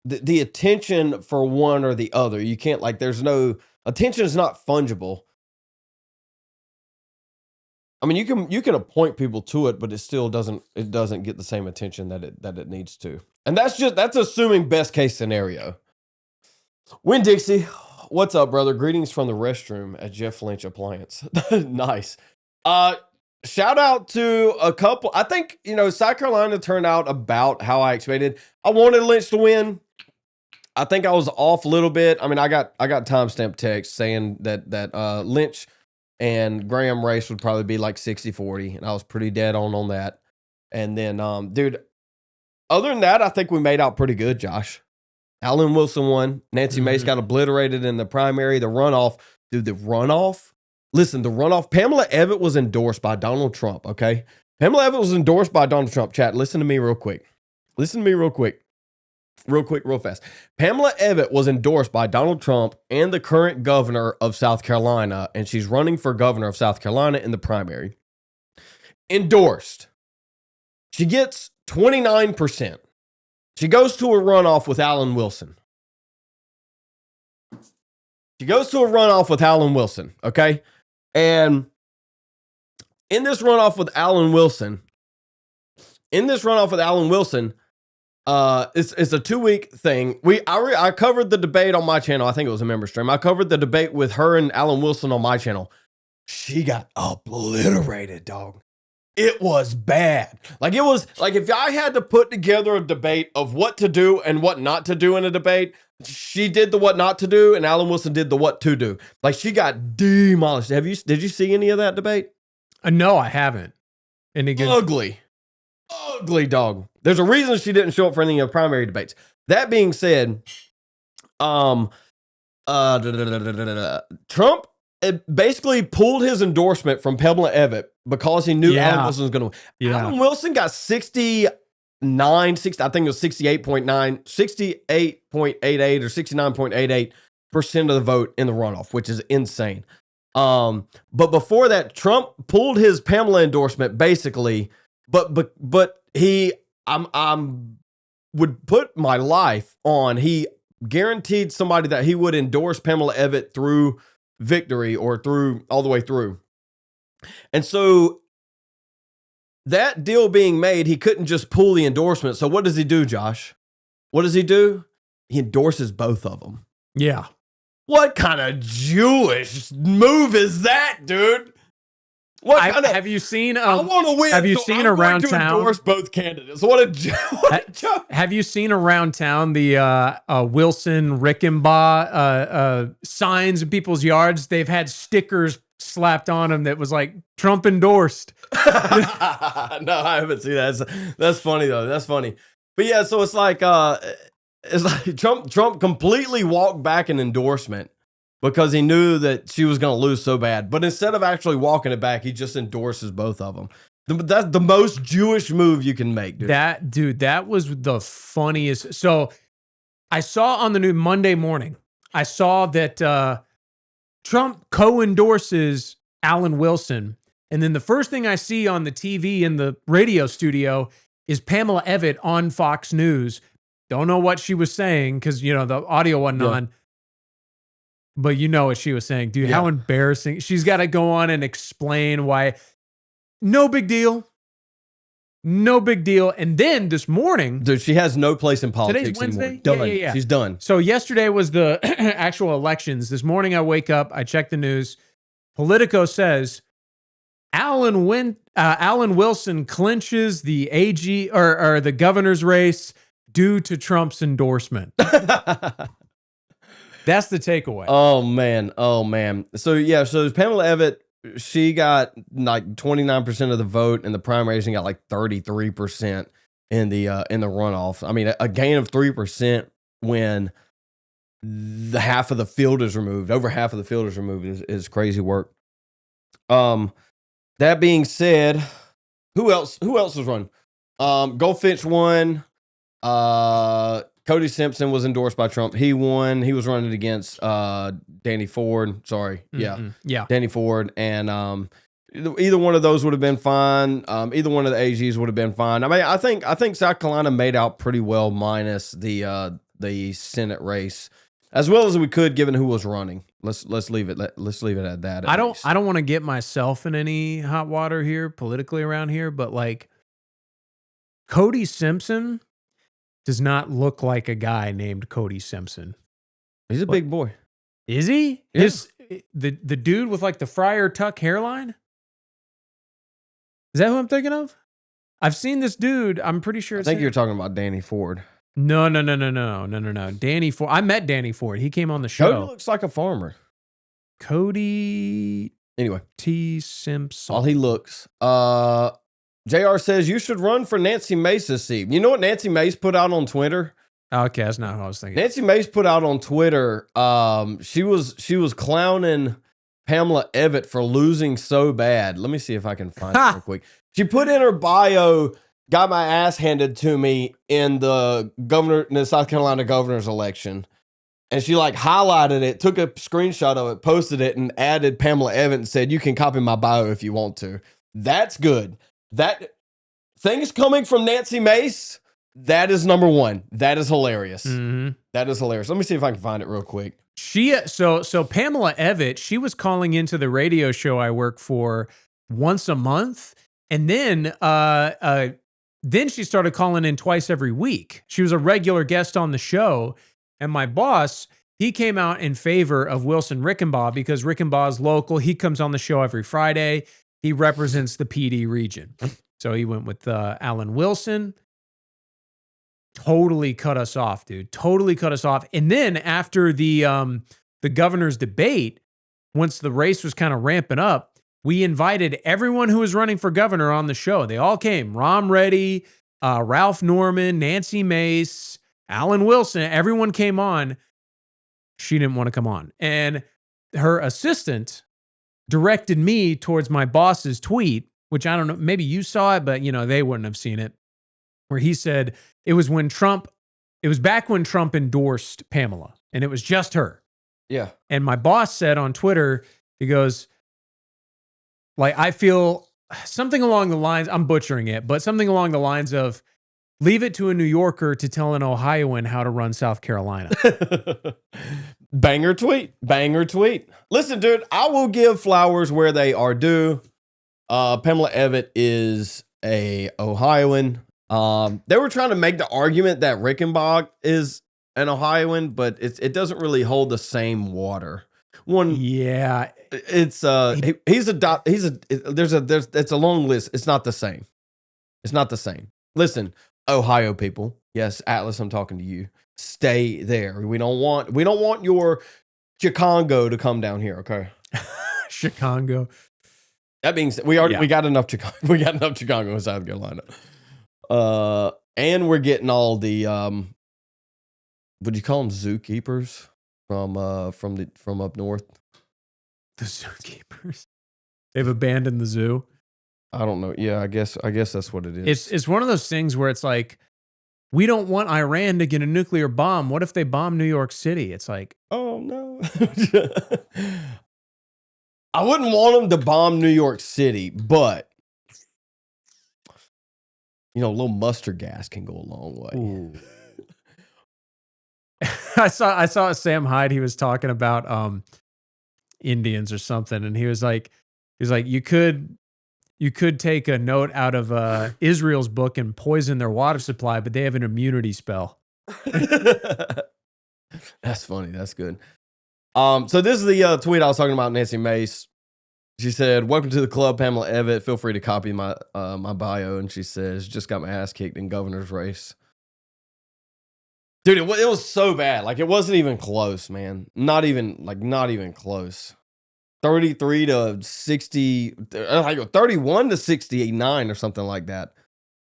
attention for one or the other. You can't, like, there's no attention is not fungible. I mean, you can appoint people to it, but it still doesn't get the same attention that it needs to. And that's assuming best case scenario. Win Dixie, what's up, brother? Greetings from the restroom at Jeff Lynch Appliance. Nice. Shout out to a couple. I think, South Carolina turned out about how I expected. I wanted Lynch to win. I think I was off a little bit. I mean, I got timestamp text saying that Lynch and Graham race would probably be like 60-40, and I was pretty dead on that. And then, dude, other than that, I think we made out pretty good, Josh. Alan Wilson won. Nancy Mace got obliterated in the primary. The runoff, dude, the runoff. Listen, the runoff. Pamela Evitt was endorsed by Donald Trump, okay? Pamela Evitt was endorsed by Donald Trump. Chat, listen to me real quick. Real fast. Pamela Evitt was endorsed by Donald Trump and the current governor of South Carolina, and she's running for governor of South Carolina in the primary. Endorsed. She gets 29%. She goes to a runoff with Alan Wilson. Okay? And in this runoff with Alan Wilson, it's a 2-week thing. I covered the debate on my channel. I think it was a member stream. I covered the debate with her and Alan Wilson on my channel. She got obliterated, dog. It was bad. Like, it was like if I had to put together a debate of what to do and what not to do in a debate, she did the what not to do and Alan Wilson did the what to do. Like, she got demolished. Did you see any of that debate? No, I haven't. Any good? Ugly dog. There's a reason she didn't show up for any of the primary debates. That being said, Trump basically pulled his endorsement from Pamela Evitt because he knew Alan Wilson was going to win. Yeah. Alan Wilson got 60, I think it was 68.88 or 69.88% of the vote in the runoff, which is insane. But before that, Trump pulled his Pamela endorsement basically, but I'm would put my life on, he guaranteed somebody that he would endorse Pamela Evitt through victory or through all the way through. And so that deal being made, he couldn't just pull the endorsement. So what does he do, Josh? What does he do? He endorses both of them. Yeah. What kind of Jewish move is that, dude? Have you seen? I want to win. Have you seen around town? Endorse both candidates. What a joke! Have you seen around town the Wilson Rickenbaugh signs in people's yards? They've had stickers slapped on them that was like Trump endorsed. No, I haven't seen that. That's funny though. That's funny. But yeah, so it's like Trump completely walked back an endorsement because he knew that she was going to lose so bad. But instead of actually walking it back, he just endorses both of them. That's the most Jewish move you can make, dude. That was the funniest. So I saw on the new Monday morning, I saw that Trump co-endorses Alan Wilson. And then the first thing I see on the TV in the radio studio is Pamela Evitt on Fox News. Don't know what she was saying because, the audio wasn't on. But you know what she was saying. Dude, how embarrassing. She's got to go on and explain why. No big deal. No big deal. And then this morning. Dude, she has no place in politics today's Wednesday? anymore. Done. Yeah. She's done. So yesterday was the actual elections. This morning I wake up, I check the news. Politico says Alan Wilson clinches the AG or the governor's race due to Trump's endorsement. That's the takeaway. Oh man. So Pamela Evitt, she got like 29% of the vote in the primaries and got like 33% in the runoff. I mean, a gain of 3% when the half of the field is removed. Over half of the field is removed is crazy work. That being said, who else was running? Goldfinch won. Cody Simpson was endorsed by Trump. He won. He was running against Danny Ford. Sorry. Yeah. Danny Ford. And either one of those would have been fine. Either one of the AGs would have been fine. I mean, I think South Carolina made out pretty well minus the Senate race, as well as we could given who was running. Let's leave it at that. I don't want to get myself in any hot water here politically around here, but like Cody Simpson does not look like a guy named Cody Simpson. He's a big boy. Is he? Yeah. The dude with like the Friar Tuck hairline? Is that who I'm thinking of? I've seen this dude. I'm pretty sure. I think you're talking about Danny Ford. No. Danny Ford. I met Danny Ford. He came on the show. Cody looks like a farmer. Cody. Anyway. T. Simpson. All he looks. JR says you should run for Nancy Mace's seat. You know what Nancy Mace put out on Twitter? Okay, that's not what I was thinking. Nancy Mace put out on Twitter. She was clowning Pamela Evitt for losing so bad. Let me see if I can find it real quick. She put in her bio, got my ass handed to me in the South Carolina governor's election. And she like highlighted it, took a screenshot of it, posted it, and added Pamela Evitt and said, "You can copy my bio if you want to." That's good. That things coming from Nancy Mace, that is number one. That is hilarious. Mm-hmm. That is hilarious. Let me see if I can find it real quick. So Pamela Evitt, she was calling into the radio show I work for once a month, and then she started calling in twice every week. She was a regular guest on the show, and my boss, he came out in favor of Wilson Rickenbaugh because Rickenbaugh's local. He comes on the show every Friday. He represents the PD region. So he went with Alan Wilson. Totally cut us off, dude. Totally cut us off. And then after the governor's debate, once the race was kind of ramping up, we invited everyone who was running for governor on the show. They all came. Rom Reddy, Ralph Norman, Nancy Mace, Alan Wilson. Everyone came on. She didn't want to come on. And her assistant directed me towards my boss's tweet, which I don't know, maybe you saw it, but they wouldn't have seen it, where he said it was back when Trump endorsed Pamela and it was just her. Yeah. And my boss said on Twitter, he goes, like, I feel something along the lines, I'm butchering it, but something along the lines of, leave it to a New Yorker to tell an Ohioan how to run South Carolina. Banger tweet. Listen, dude, I will give flowers where they are due. Pamela Evitt is a Ohioan. They were trying to make the argument that Rickenbaugh is an Ohioan, but it doesn't really hold the same water. Yeah, it's it's a long list. It's not the same. Listen, Ohio people. Yes, Atlas, I'm talking to you. Stay there. We don't want your Chicago to come down here, okay? Chicago. That being said, we got enough Chicago. We got enough Chicago in South Carolina. And we're getting all the would you call them zookeepers from up north? The zookeepers. They've abandoned the zoo. I don't know. Yeah, I guess that's what it is. It's one of those things where it's like, we don't want Iran to get a nuclear bomb. What if they bomb New York City? It's like, oh no. I wouldn't want them to bomb New York City, but you know, a little mustard gas can go a long way. I saw Sam Hyde. He was talking about Indians or something, and he was like, you could take a note out of Israel's book and poison their water supply, but they have an immunity spell. That's funny. That's good. So this is the tweet I was talking about, Nancy Mace. She said, "Welcome to the club, Pamela Evitt. Feel free to copy my my bio." And she says, "Just got my ass kicked in governor's race." Dude, it was so bad. Like, it wasn't even close, man. Not even close. 33 to 60, like 31 to 69 or something like that.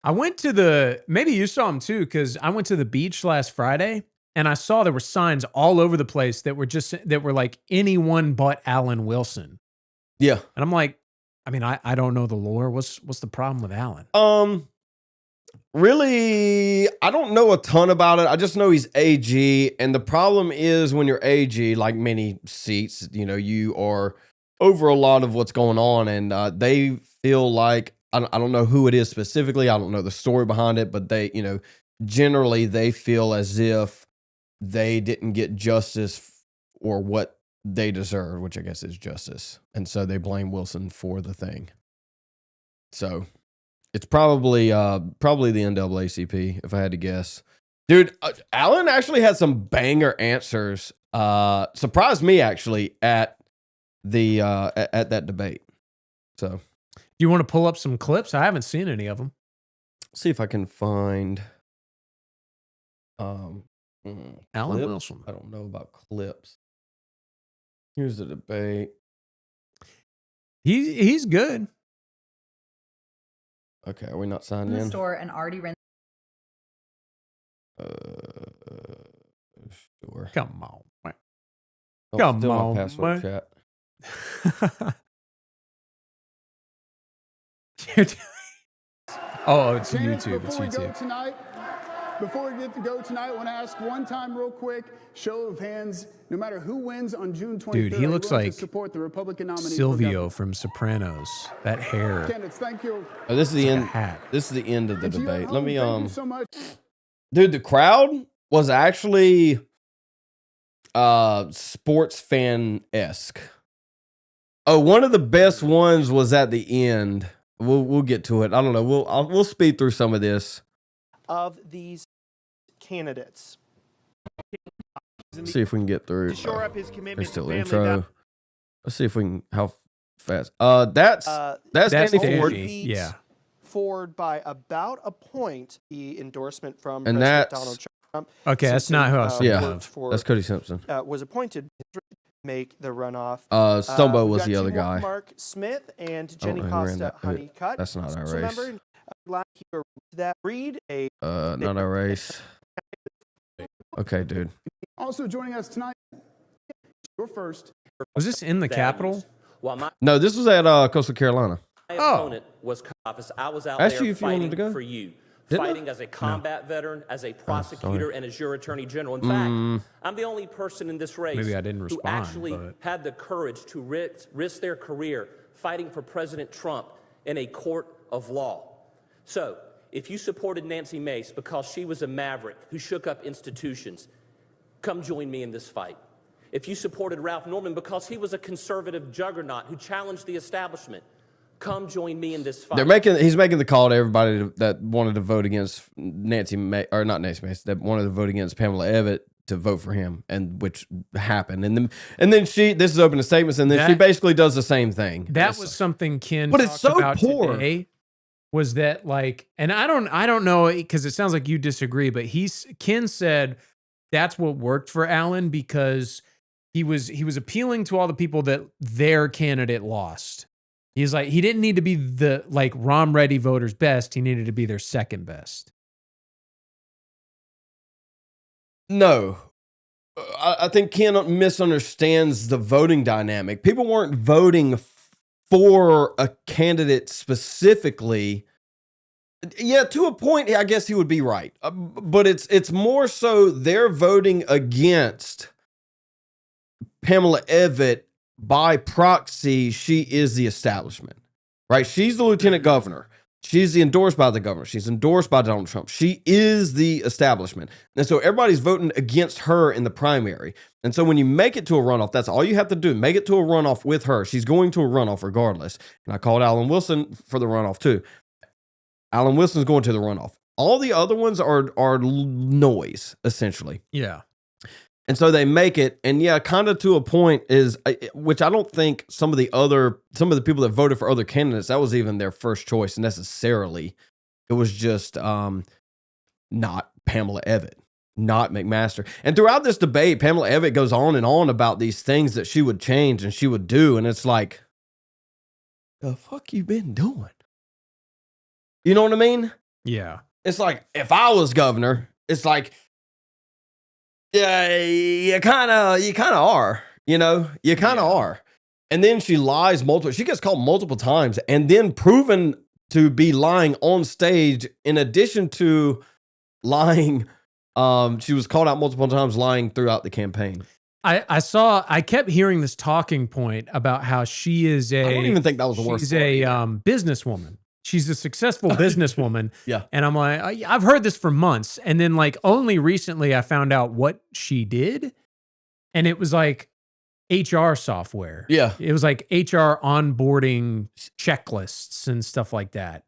I went to maybe you saw them too, because I went to the beach last Friday and I saw there were signs all over the place that were like anyone but Alan Wilson. Yeah. And I'm like, I mean, I don't know the lore. What's the problem with Alan? Really, I don't know a ton about it. I just know he's AG. And the problem is when you're AG, like many seats, you know, you are over a lot of what's going on. And they feel like, I don't know who it is specifically. I don't know the story behind it, but they, you know, generally they feel as if they didn't get justice or what they deserve, which I guess is justice. And so they blame Wilson for the thing. So it's probably the NAACP, if I had to guess. Dude, Alan actually had some banger answers. Surprised me actually at the at that debate. So, do you want to pull up some clips? I haven't seen any of them. See if I can find Alan clips? Wilson. I don't know about clips. Here's the debate. He's good. Okay, are we not signed in the in? store and already ran. Sure. Come on, man. Oh, Come still on, my password man. chat. Oh, it's Candidates, YouTube. It's before we go YouTube. tonight, before we get to go tonight, I want to ask one time real quick, show of hands, no matter who wins on June 23rd, Dude, he looks like support the Republican nominee Silvio from Sopranos. That hair. Candidates, thank you. Oh, this is the Like a end. hat. This is the end of the And to you at debate. home, Let me thank you so much. dude, the crowd was actually sports fan-esque. Oh, one of the best ones was at the end. We'll get to it. I don't know. We'll speed through some of this. Of these candidates. Let's see if we can get through. To shore up his commitment There's still to family intro. Let's see if we can how fast. That's Danny Ford. beats Yeah. Ford by about a point. The endorsement from And President that's- Donald Trump. Okay, that's not who I was thinking Yeah. worked for, That's Cody Simpson. was appointed to make the runoff. Stumbo We've was got the two other more, guy. Mark Smith and I don't Jenny know who ran Costa that. Honeycutt. That's not our So race. remember, that read a Not our race. Okay, dude. Also joining us tonight, you're first. Was this in the Capitol? While my No, this was at Coastal Carolina. opponent was cut office, I was out Asked there you if you wanted fighting to go. for you, Didn't I? fighting as a combat veteran, as a prosecutor, and as your attorney general. In Mm. fact, I'm the only person in this race Maybe I didn't who respond, actually but- had the courage to risk their career fighting for President Trump in a court of law. So, if you supported Nancy Mace because she was a maverick who shook up institutions, come join me in this fight. If you supported Ralph Norman because he was a conservative juggernaut who challenged the establishment, come join me in this fight. He's making the call to everybody that wanted to vote against Nancy Mace, or not Nancy Mace, that wanted to vote against Pamela Evitt to vote for him, and which happened. And then she, this is open to statements, and then she basically does the same thing. That was something Ken But it's talked so about poor. today. Was that like, and I don't know, because it sounds like you disagree, but Ken said that's what worked for Allen because he was appealing to all the people that their candidate lost. He's like, he didn't need to be the like Rom Ready voters' best. He needed to be their second best. No. I think Ken misunderstands the voting dynamic. People weren't voting for a candidate specifically. Yeah, to a point, I guess he would be right. But it's more so they're voting against Pamela Evitt by proxy, she is the establishment, right? She's the lieutenant governor. She's endorsed by the governor. She's endorsed by Donald Trump. She is the establishment. And so everybody's voting against her in the primary. And so when you make it to a runoff, that's all you have to do. Make it to a runoff with her. She's going to a runoff regardless. And I called Alan Wilson for the runoff too. Alan Wilson's going to the runoff. All the other ones are noise, essentially. Yeah. And so they make it, and yeah, kind of to a point is, which I don't think some of the people that voted for other candidates, that was even their first choice necessarily. It was just not Pamela Evitt, not McMaster. And throughout this debate, Pamela Evitt goes on and on about these things that she would change and she would do, and it's like, the fuck you been doing? You know what I mean? Yeah. It's like, if I was governor, it's like, yeah, you kind of are, you kind of are. And then she lies she gets called multiple times and then proven to be lying on stage in addition to lying. She was called out multiple times lying throughout the campaign. I kept hearing this talking point about how she is I don't even think that was the worst. She's a businesswoman. She's a successful businesswoman. Yeah. And I'm like, I've heard this for months. And then like only recently I found out what she did. And it was like HR software. Yeah. It was like HR onboarding checklists and stuff like that.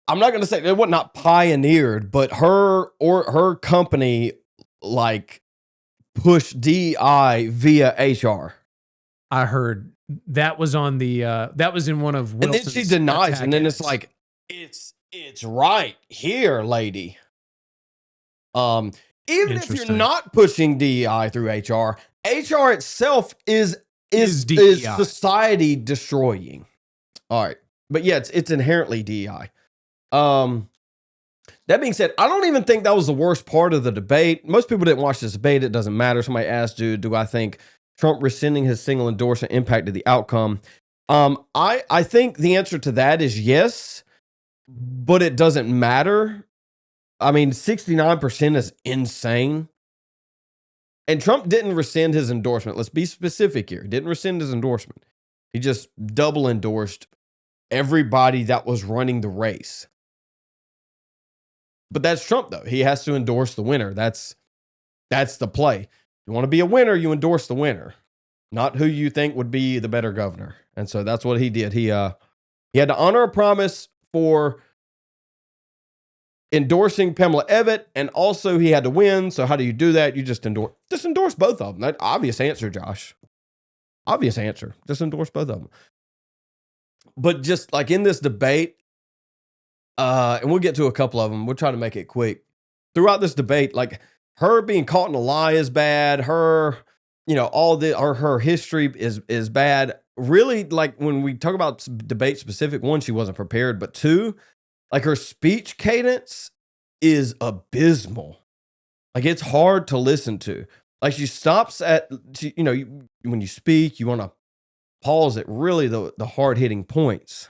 I'm not going to say it was not pioneered, but her company like pushed DEI via HR. I heard that was on the that was in one of Wilson's. And then she denies, and then it's like, it's right here, lady. Even if you're not pushing DEI through HR itself is DEI. society destroying. All right, but yeah, it's inherently DEI. That being said, I don't even think that was the worst part of the debate. Most people didn't watch this debate. It doesn't matter. Somebody asked, do I think Trump rescinding his single endorsement impacted the outcome? I think the answer to that is yes, but it doesn't matter. I mean, 69% is insane. And Trump didn't rescind his endorsement. Let's be specific here. He didn't rescind his endorsement. He just double endorsed everybody that was running the race. But that's Trump, though. He has to endorse the winner. That's the play. You want to be a winner, you endorse the winner, not who you think would be the better governor. And so that's what he did. He had to honor a promise for endorsing Pamela Evitt, and also he had to win. So how do you do that? You just endorse both of them. That obvious answer, Josh. Obvious answer. Just endorse both of them. But just like in this debate, and we'll get to a couple of them. We'll try to make it quick. Throughout this debate, like her being caught in a lie is bad. Her, her history is bad. Really, like when we talk about debate specific, one, she wasn't prepared, but two, like her speech cadence is abysmal. Like it's hard to listen to. Like she stops when you speak, you want to pause at really the hard hitting points.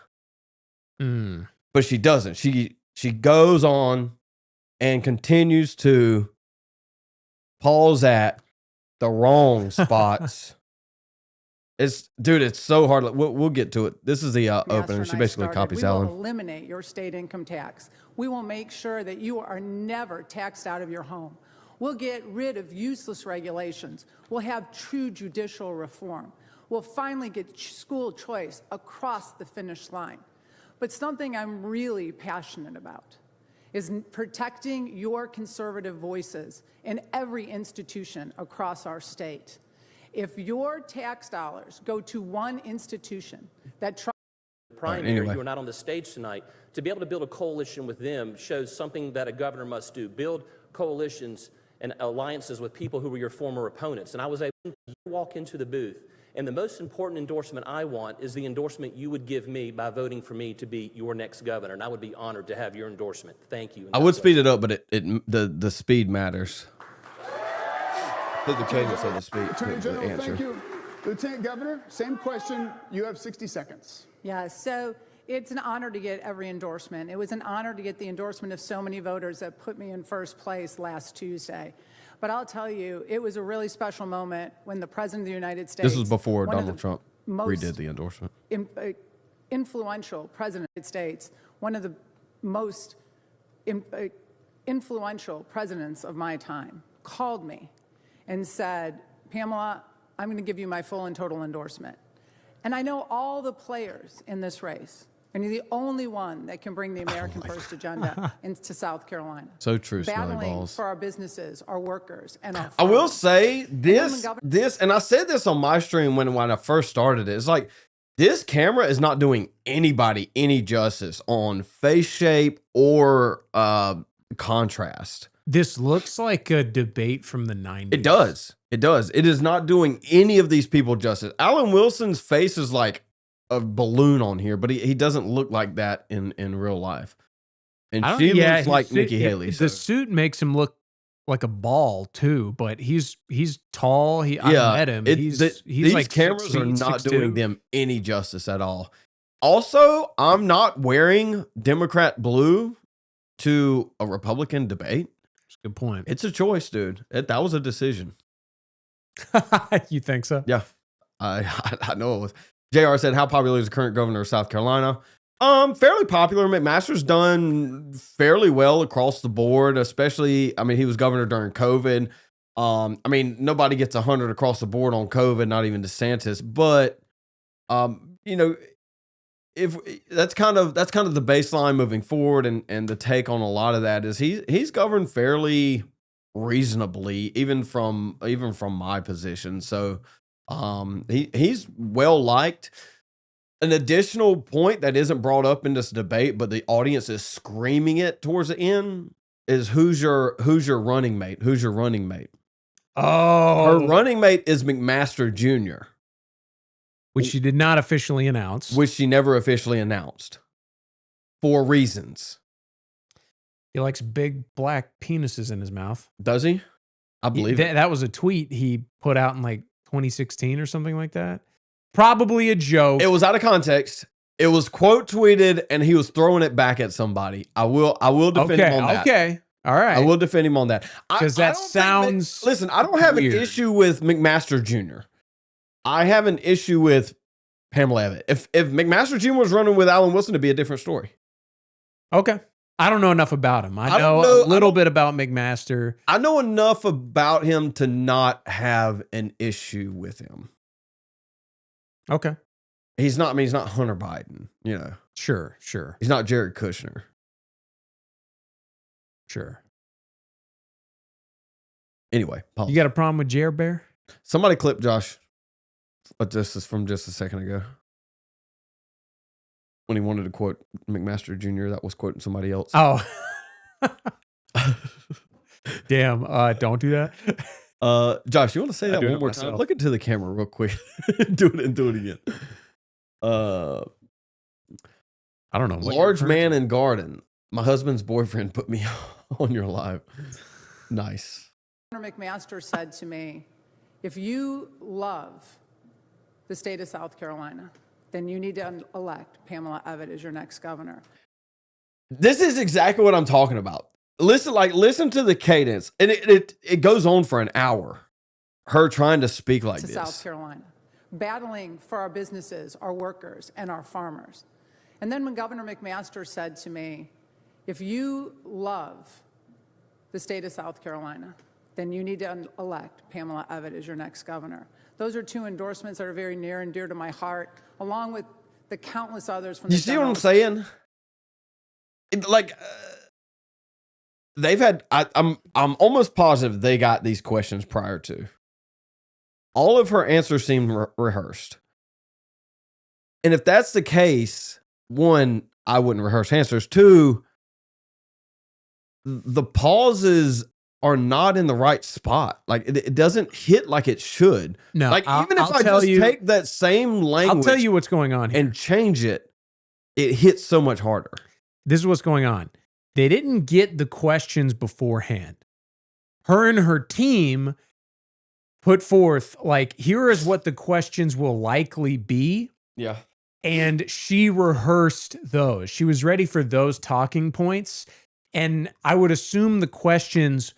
But she doesn't. She goes on and continues to pause at the wrong spots. It's so hard. We'll get to it. This is the opener. She basically copies Alan. We will eliminate your state income tax. We will make sure that you are never taxed out of your home. We'll get rid of useless regulations. We'll have true judicial reform. We'll finally get school choice across the finish line. But something I'm really passionate about is protecting your conservative voices in every institution across our state. If your tax dollars go to one institution that primary, you are not on the stage tonight, to be able to build a coalition with them shows something that a governor must do. Build coalitions and alliances with people who were your former opponents. And I was able to walk into the booth, and the most important endorsement I want is the endorsement you would give me by voting for me to be your next governor, and I would be honored to have your endorsement. Thank you. I would speed it up, but the speed matters. Put the cadence of the speed. Attorney General, thank you. Lieutenant Governor, same question. You have 60 seconds. Yeah, so it's an honor to get every endorsement. It was an honor to get the endorsement of so many voters that put me in first place last Tuesday. But I'll tell you, it was a really special moment when the President of the United States— This was before one of Donald the Trump most redid the endorsement. influential President of the United States, one of the most influential presidents of my time, called me and said, Pamela, I'm going to give you my full and total endorsement. And I know all the players in this race, and you're the only one that can bring the American First agenda into South Carolina. So true, Smelly Battling Balls. for our businesses, our workers, and our I will farmers. say this, and I said this on my stream when I first started it. It's like, this camera is not doing anybody any justice on face shape or contrast. This looks like a debate from the 90s. It does. It does. It is not doing any of these people justice. Alan Wilson's face is like a balloon on here, but he doesn't look like that in real life. And she looks like Nikki Haley. The suit makes him look like a ball too, but he's tall. I met him. These like cameras are 6'8", not 6'2". doing them any justice at all. Also, I'm not wearing Democrat blue to a Republican debate. That's a good point. It's a choice, dude. That was a decision. You think so? Yeah, I know it was. JR said, how popular is the current governor of South Carolina? Fairly popular. McMaster's done fairly well across the board, especially, I mean, he was governor during COVID. I mean, nobody gets 100 across the board on COVID, not even DeSantis, but, you know, if that's kind of the baseline moving forward, and the take on a lot of that is he's governed fairly reasonably, even from my position. So, he's well liked. An additional point that isn't brought up in this debate, but the audience is screaming it towards the end, is who's your running mate? Who's your running mate? Oh, her running mate is McMaster Jr., which she did not officially announce. Which she never officially announced for reasons. He likes big black penises in his mouth. Does he? I believe it. That was a tweet he put out in like 2016 or something like that. Probably a joke. It was out of context. It was quote tweeted, and he was throwing it back at somebody. I will defend him on that. Okay. All right. I will defend him on that. Because that sounds listen, I don't have weird. an issue with McMaster Jr. I have an issue with Pamela Abbott. If McMaster Jr. was running with Alan Wilson, it'd be a different story. Okay. I don't know enough about him. I know a little bit about McMaster. I know enough about him to not have an issue with him. Okay. He's not Hunter Biden, you know. Sure. He's not Jared Kushner. Sure. Anyway, you got a problem with Jer Bear? Somebody clip Josh. This is from just a second ago. When he wanted to quote McMaster Jr., that was quoting somebody else. Oh. Damn. Don't do that. Josh, you want to say that one more time? Look into the camera real quick. do it again. I don't know. Large man in garden. My husband's boyfriend put me on your live. Nice. Governor McMaster said to me, if you love the state of South Carolina, then you need to elect Pamela Abbott as your next governor. This is exactly what I'm talking about. Listen to the cadence. And it goes on for an hour. Her trying to speak like this. South Carolina, battling for our businesses, our workers, and our farmers. And then when Governor McMaster said to me, if you love the state of South Carolina, then you need to elect Pamela Abbott as your next governor. Those are two endorsements that are very near and dear to my heart, along with the countless others from the— You see what I'm saying? They've had. I'm almost positive they got these questions prior to. All of her answers seem rehearsed, and if that's the case, one, I wouldn't rehearse answers. Two, the pauses are not in the right spot. Like it doesn't hit like it should. No, like even if I just take that same language, I'll tell you what's going on here and change it, it hits so much harder. This is what's going on. They didn't get the questions beforehand. Her and her team put forth, like, here is what the questions will likely be. Yeah. And she rehearsed those. She was ready for those talking points. And I would assume the questions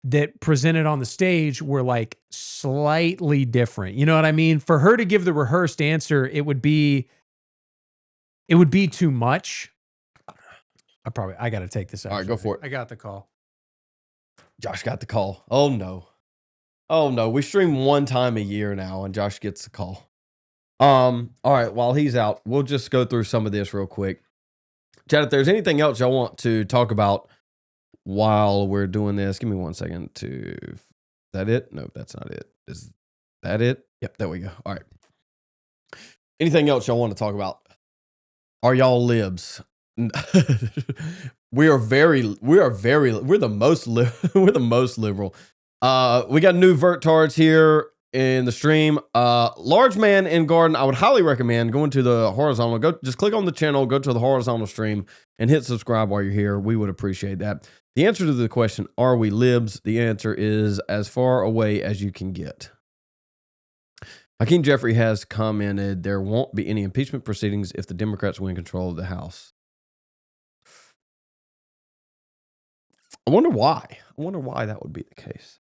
that presented on the stage were like slightly different. You know what I mean? For her to give the rehearsed answer, it would be too much. I got to take this out. All right, go for it. I got the call. Josh got the call. Oh no. Oh no. We stream one time a year now and Josh gets the call. All right, while he's out, we'll just go through some of this real quick. Chad, if there's anything else y'all want to talk about while we're doing this, give me 1 second to. Is that it? No, that's not it. Is that it? Yep, there we go. All right. Anything else y'all want to talk about? Are y'all libs? We're the most liberal. We got new vertards here in the stream. Large man in garden, I would highly recommend going to the horizontal. Just click on the channel, go to the horizontal stream, and hit subscribe while you're here. We would appreciate that. The answer to the question, are we libs? The answer is as far away as you can get. Hakeem Jeffrey has commented, there won't be any impeachment proceedings if the Democrats win control of the House. I wonder why. I wonder why that would be the case.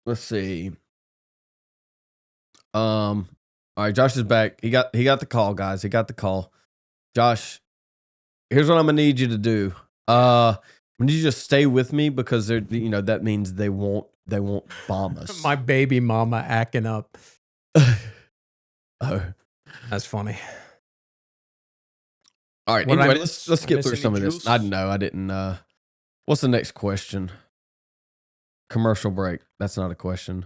Let's see. All right, Josh is back. He got the call, guys. He got the call. Josh, here's what I'm gonna need you to do. I need you to just stay with me because they're, that means they won't bomb us. My baby mama acting up. Oh, that's funny. All right, anyway, let's get through some of this. I know I didn't. What's the next question? Commercial break. That's not a question.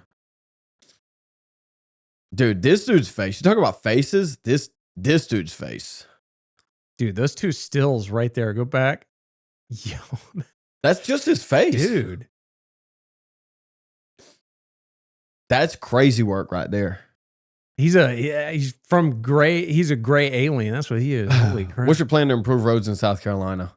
Dude, this dude's face. You talk about faces? This dude's face. Dude, those two stills right there. Go back. Yo. That's just his face. Dude. That's crazy work right there. He's from gray. He's a gray alien. That's what he is. Holy crap. What's your plan to improve roads in South Carolina?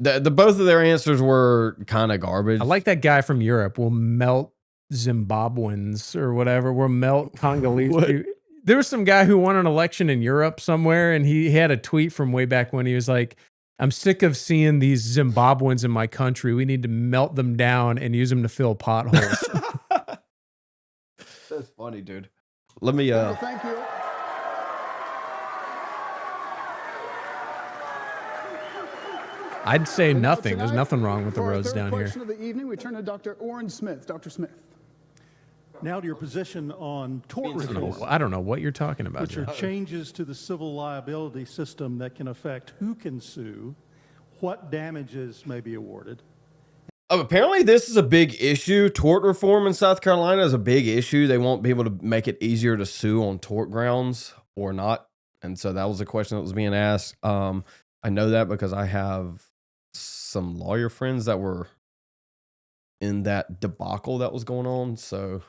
The both of their answers were kind of garbage. I like that guy from Europe. We'll melt Zimbabweans or whatever. We'll melt Congolese. There was some guy who won an election in Europe somewhere, and he had a tweet from way back when he was like, I'm sick of seeing these Zimbabweans in my country. We need to melt them down and use them to fill potholes. That's funny, dude. Let me Thank you. I'd say nothing. There's nothing wrong with the roads down here. Question of the evening, we turn to Dr. Orrin Smith. Dr. Smith. Now to your position on tort reform. I don't know what you're talking about. Which are changes to the civil liability system that can affect who can sue, what damages may be awarded. Apparently, this is a big issue. Tort reform in South Carolina is a big issue. They won't be able to make it easier to sue on tort grounds or not. And so that was a question that was being asked. I know that because I have some lawyer friends that were in that debacle that was going on. So,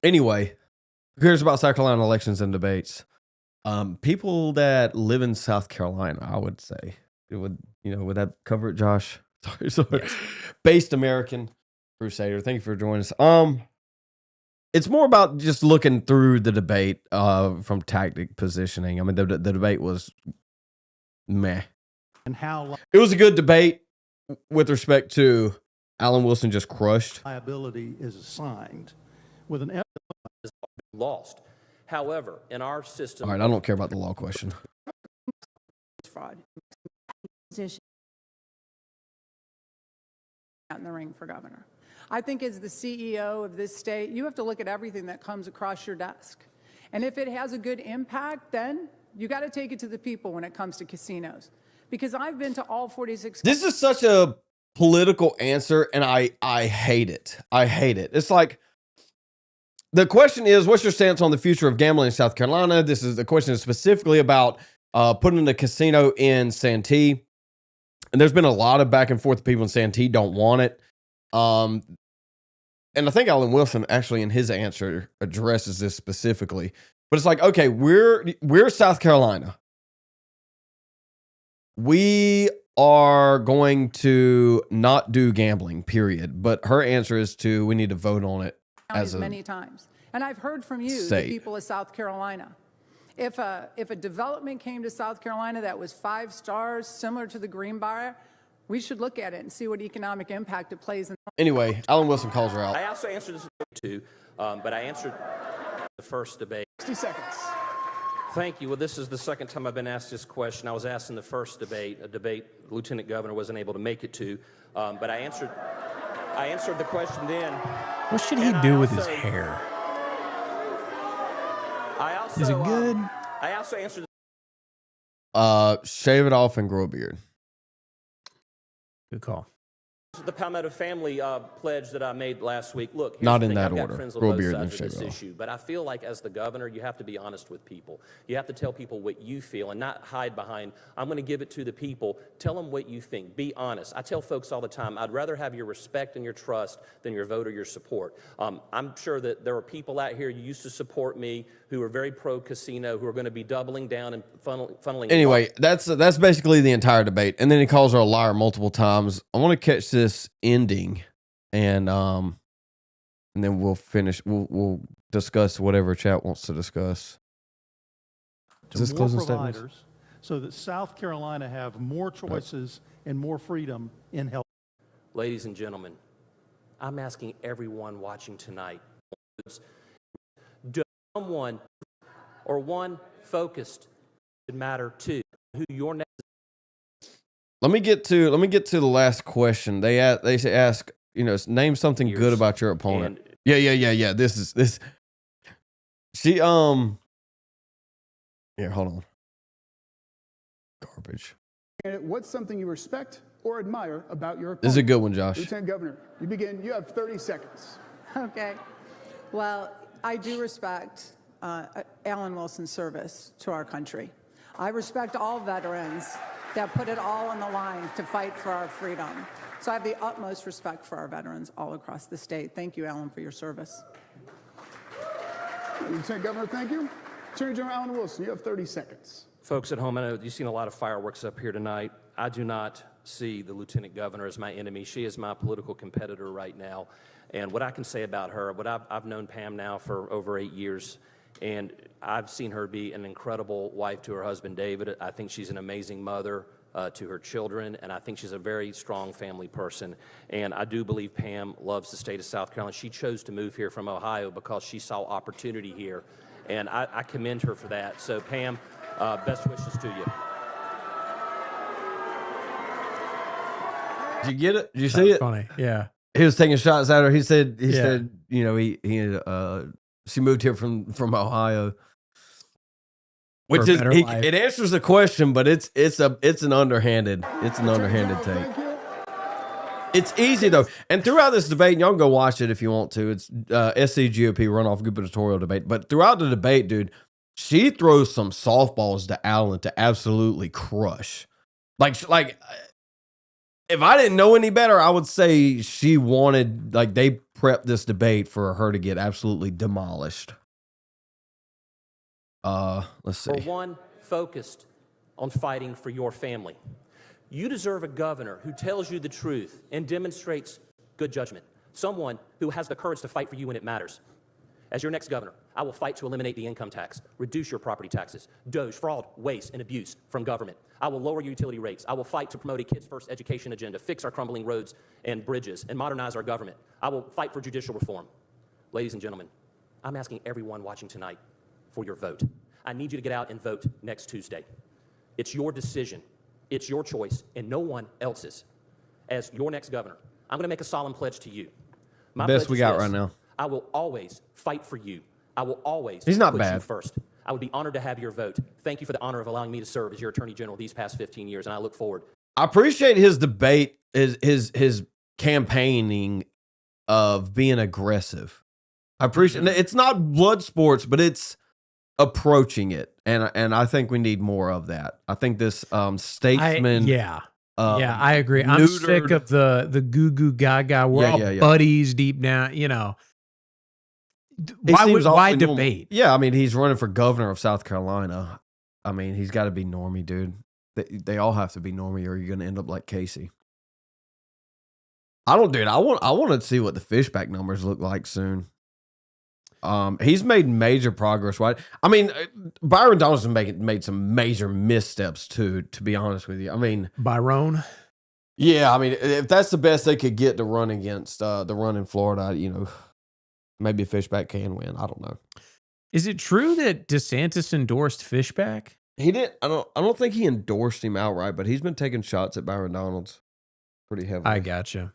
anyway, who cares about South Carolina elections and debates? People that live in South Carolina, I would say. It would, would that cover it, Josh? Sorry. Yes. Based American Crusader. Thank you for joining us. It's more about just looking through the debate from tactic positioning. I mean, the debate was meh. And how it was a good debate with respect to Alan Wilson just crushed. Liability is assigned with an lost. However, in our system. All right, I don't care about the law question. Fraud. Out in the ring for governor. I think as the CEO of this state, you have to look at everything that comes across your desk. And if it has a good impact, then you got to take it to the people when it comes to casinos. Because I've been to all 46. This is such a political answer, and I hate it. I hate it. It's like, the question is, what's your stance on the future of gambling in South Carolina? The question is specifically about putting a casino in Santee. And there's been a lot of back and forth. People in Santee don't want it. And I think Alan Wilson actually in his answer addresses this specifically. But it's like, okay, we're South Carolina. We are going to not do gambling, period. But her answer is we need to vote on it As many times. And I've heard from you, State. the people of South Carolina. If a development came to South Carolina that was 5 stars, similar to the Greenbrier, we should look at it and see what economic impact it plays in. Anyway, Alan Wilson calls her out. I also answered this too, but I answered the first debate. 60 seconds. Thank you. Well, this is the second time I've been asked this question. I was asked in the first debate, a debate the Lieutenant Governor wasn't able to make it to, but I answered the question then. What should he do with his hair? Is it good? I also answered. Shave it off and grow a beard. Good call. The Palmetto family pledge that I made last week. Look, here's Not the in thing. that I've got order. friends on Grow a both beard and sides then of this shave it off. issue, but I feel like as the governor, you have to be honest with people. You have to tell people what you feel and not hide behind, I'm going to give it to the people. Tell them what you think. Be honest. I tell folks all the time, I'd rather have your respect and your trust than your vote or your support. I'm sure that there are people out here who used to support me who are very pro-casino, who are going to be doubling down and funneling. Anyway, that's basically the entire debate. And then he calls her a liar multiple times. I want to catch this ending, and then we'll finish. We'll discuss whatever chat wants to discuss. Is this more closing statements? providers so that South Carolina have more choices and more freedom in health. Ladies and gentlemen, I'm asking everyone watching tonight, does someone or one focused should matter to who your next. Let me get to the last question. They ask, name something good about your opponent. Yeah. This. She Here, hold on. Garbage. What's something you respect or admire about your opponent? This is a good one, Josh. Lieutenant Governor, you begin. You have 30 seconds. Okay. Well, I do respect Alan Wilson's service to our country. I respect all veterans that put it all on the line to fight for our freedom. So I have the utmost respect for our veterans all across the state. Thank you, Alan, for your service. Lieutenant Governor, thank you. Attorney General Alan Wilson, you have 30 seconds. Folks at home, I know you've seen a lot of fireworks up here tonight. I do not see the Lieutenant Governor as my enemy. She is my political competitor right now. And what I can say about her, I've known Pam now for over 8 years, and I've seen her be an incredible wife to her husband, David. I think she's an amazing mother to her children, and I think she's a very strong family person. And I do believe Pam loves the state of South Carolina. She chose to move here from Ohio because she saw opportunity here, and I commend her for that. So, Pam, best wishes to you. Did you get it? Did you see it? Funny, yeah. He was taking shots at her. He said, she moved here from Ohio, which is it answers the question, but it's an underhanded take. It's easy though, and throughout this debate, and y'all can go watch it if you want to. It's SC GOP runoff gubernatorial debate, but throughout the debate, dude, she throws some softballs to Allen to absolutely crush, like. If I didn't know any better, I would say she wanted, they prepped this debate for her to get absolutely demolished. Let's see. For one focused on fighting for your family. You deserve a governor who tells you the truth and demonstrates good judgment. Someone who has the courage to fight for you when it matters. As your next governor, I will fight to eliminate the income tax, reduce your property taxes, DOGE, fraud, waste, and abuse from government. I will lower your utility rates. I will fight to promote a kids-first education agenda, fix our crumbling roads and bridges, and modernize our government. I will fight for judicial reform. Ladies and gentlemen, I'm asking everyone watching tonight for your vote. I need you to get out and vote next Tuesday. It's your decision. It's your choice, and no one else's. As your next governor, I'm going to make a solemn pledge to you. My Best pledge we is got this. right now. I will always fight for you. I will always He's not put bad. you first. I would be honored to have your vote. Thank you for the honor of allowing me to serve as your Attorney General these past 15 years, and I look forward. I appreciate his debate, his campaigning of being aggressive. I appreciate it's not blood sports, but it's approaching it, and I think we need more of that. I think this statesman. I agree. I'm sick of the goo goo gaga. We're all buddies deep down. Why debate? Yeah, I mean, he's running for governor of South Carolina. I mean, he's got to be normie, dude. They all have to be normie, or you're going to end up like Casey. I want to see what the Fishback numbers look like soon. He's made major progress, right? I mean, Byron Donaldson made some major missteps too, to be honest with you. I mean, Byron. Yeah, I mean, if that's the best they could get to run against the run in Florida, maybe Fishback can win. I don't know. Is it true that DeSantis endorsed Fishback? He didn't. I don't think he endorsed him outright, but he's been taking shots at Byron Donalds pretty heavily. I gotcha.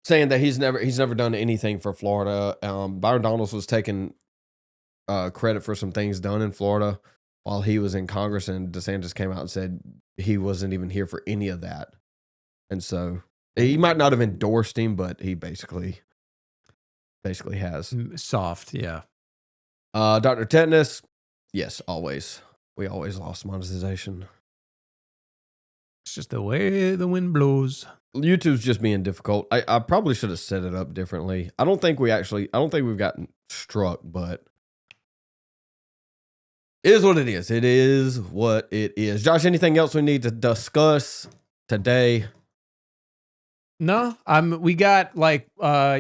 Saying that he's never done anything for Florida. Byron Donalds was taking credit for some things done in Florida while he was in Congress, and DeSantis came out and said he wasn't even here for any of that. And so he might not have endorsed him, but he basically has. Soft, yeah. Dr. Tetanus, yes, always. We always lost monetization. It's just the way the wind blows. YouTube's just being difficult. I probably should have set it up differently. I don't think we've gotten struck, but it is what it is. It is what it is. Josh, anything else we need to discuss today? No, we got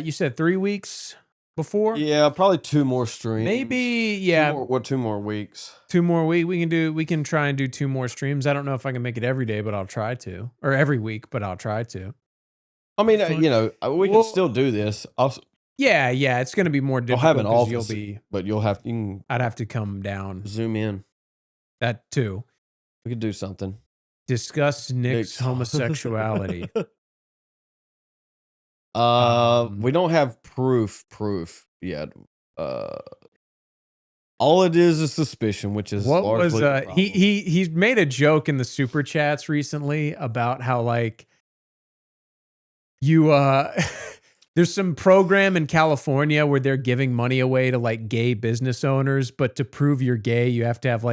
you said 3 weeks before? Yeah, probably 2 more streams. Maybe, yeah. 2 more weeks. 2 more weeks. We can try and do 2 more streams. I don't know if I can make it every day, but I'll try to. Or every week, but I'll try to. I mean, we can still do this. Yeah, it's going to be more difficult. I'll have an office, but I'd have to come down. Zoom in. That too. We could do something. Discuss Nick's homosexuality. We don't have proof yet. All it is suspicion, which is what was he made a joke in the super chats recently about how you there's some program in California where they're giving money away to gay business owners, but to prove you're gay, you have to have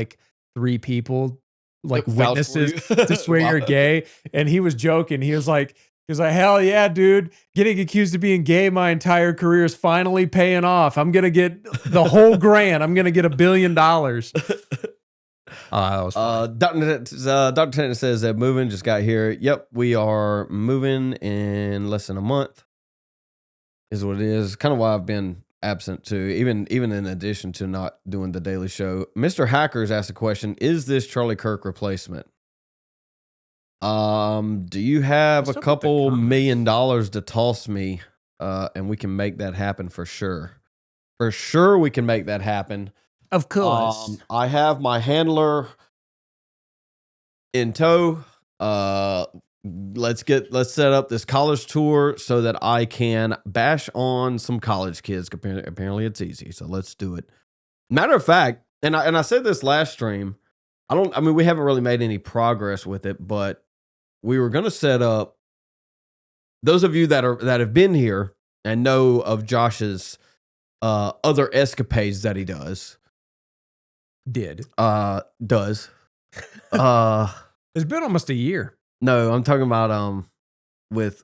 3 people witnesses to swear you're gay. And he was joking. He was like, hell yeah, dude. Getting accused of being gay my entire career is finally paying off. I'm going to get the whole grant. I'm going to get $1 billion. That was Dr. Tanner says that moving just got here. Yep, we are moving in less than a month. Is what it is. Kind of why I've been absent too, even in addition to not doing the daily show. Mr. Hackers asked a question, is this Charlie Kirk replacement? Do you have a couple $1 million to toss me? And we can make that happen for sure. For sure we can make that happen. Of course. I have my handler in tow. Let's set up this college tour so that I can bash on some college kids. Apparently it's easy. So let's do it. Matter of fact, and I said this last stream, we haven't really made any progress with it, but we were going to set up those of you that have been here and know of Josh's other escapades that he does. Does. It's been almost a year. No, I'm talking about with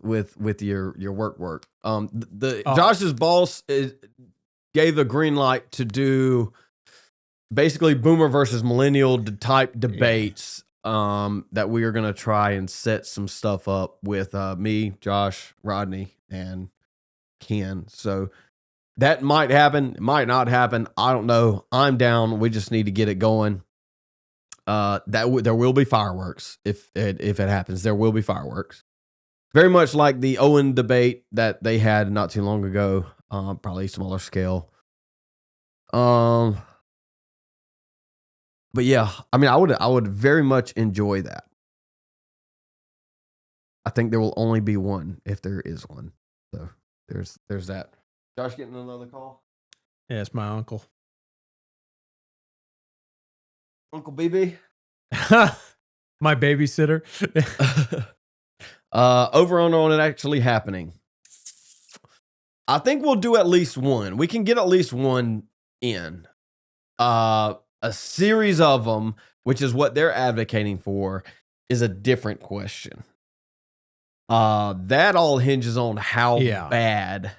your work. Josh's boss gave the green light to do basically boomer versus millennial type debates. That we are going to try and set some stuff up with me, Josh, Rodney, and Ken. So that might happen. It might not happen. I don't know. I'm down. We just need to get it going. There will be fireworks if it happens. There will be fireworks. Very much like the Owen debate that they had not too long ago. Probably smaller scale. But yeah, I would very much enjoy that. I think there will only be one if there is one. So there's that. Josh getting another call? Yeah, it's my uncle. Uncle BB? My babysitter. Over on it actually happening. I think we'll do at least one. We can get at least one in. A series of them, which is what they're advocating for, is a different question. That all hinges on how bad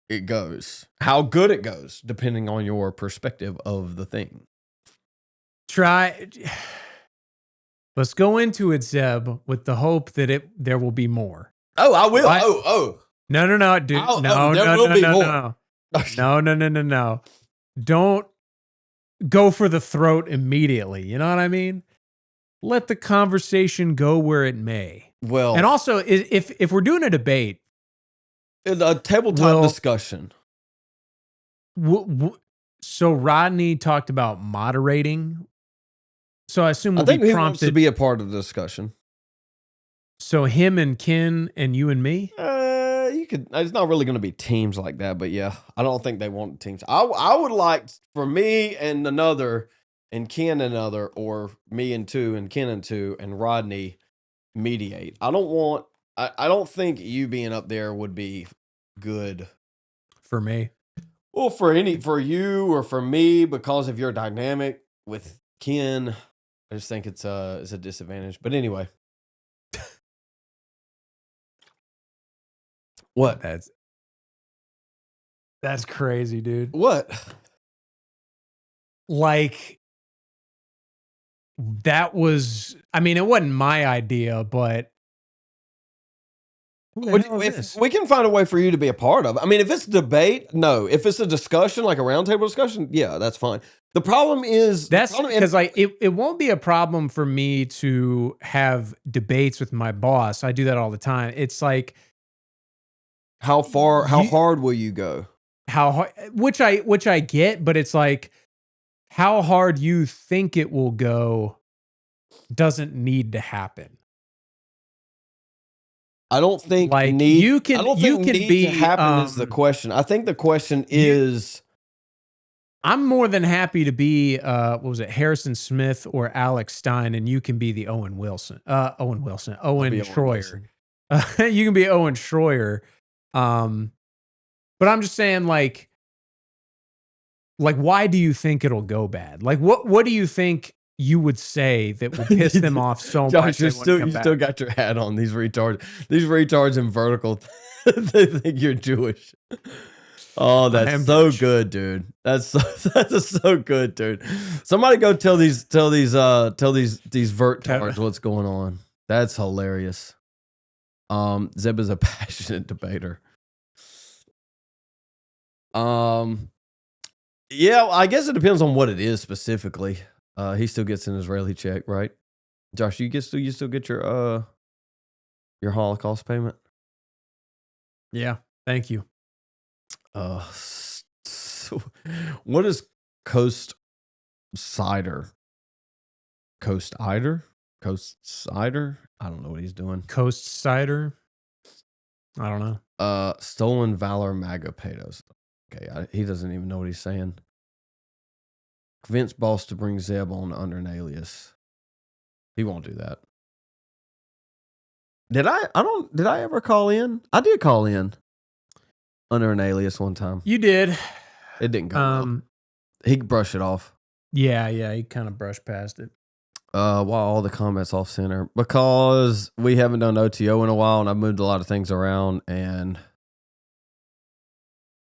it goes, how good it goes, depending on your perspective of the thing. Let's go into it, Zeb, with the hope that there will be more. Oh, I will. No, dude. Oh, No, there no, will no, be no, more. no. No. Don't go for the throat immediately. You know what I mean? Let the conversation go where it may. Well, And also, if we're doing a debate, a tabletop discussion. So Rodney talked about moderating. So I assume I think he wants to be a part of the discussion. So him and Ken and you and me? You could. It's not really going to be teams like that, but yeah, I don't think they want teams. I would like for me and another, and Ken and another, or me and two, and Ken and two, and Rodney mediate. I don't think you being up there would be good for me. Well, for you or for me, because of your dynamic with Ken, I just think it's a disadvantage. But anyway. What? That's crazy, dude. What? Like, that was, I mean, it wasn't my idea, but if we can find a way for you to be a part of it. I mean, if it's a debate, no. If it's a discussion, like a roundtable discussion, yeah, that's fine. The problem is because like it won't be a problem for me to have debates with my boss. I do that all the time. It's like, how hard will you go? How hard, which I get, but it's like, how hard you think it will go doesn't need to happen. I don't think like need to happen is the question. I think the question is, I'm more than happy to be what was it, Harrison Smith or Alex Stein, and you can be the Owen Schroyer. You can be Owen Schroyer. But I'm just saying, like, why do you think it'll go bad? Like, what do you think you would say that would piss them off so much? You still got your hat on. These retards in vertical, they think you're Jewish. Oh, that's so good, dude. That's so good, dude. Somebody go tell these vertards what's going on. That's hilarious. Zeb is a passionate debater. Yeah, I guess it depends on what it is specifically. He still gets an Israeli check, right? Josh, you still get your Holocaust payment? Yeah, thank you. So what is Coast Cider? Coast Cider? Coast Cider? I don't know what he's doing. Coast Cider? I don't know. Stolen Valor MAGA Patos. Okay, he doesn't even know what he's saying. Convince boss to bring Zeb on under an alias. He won't do that. Did I ever call in? I did call in under an alias one time. You did. It didn't go well. He brushed it off. Yeah, he kind of brushed past it. While all the comments off center, because we haven't done OTO in a while, and I've moved a lot of things around. And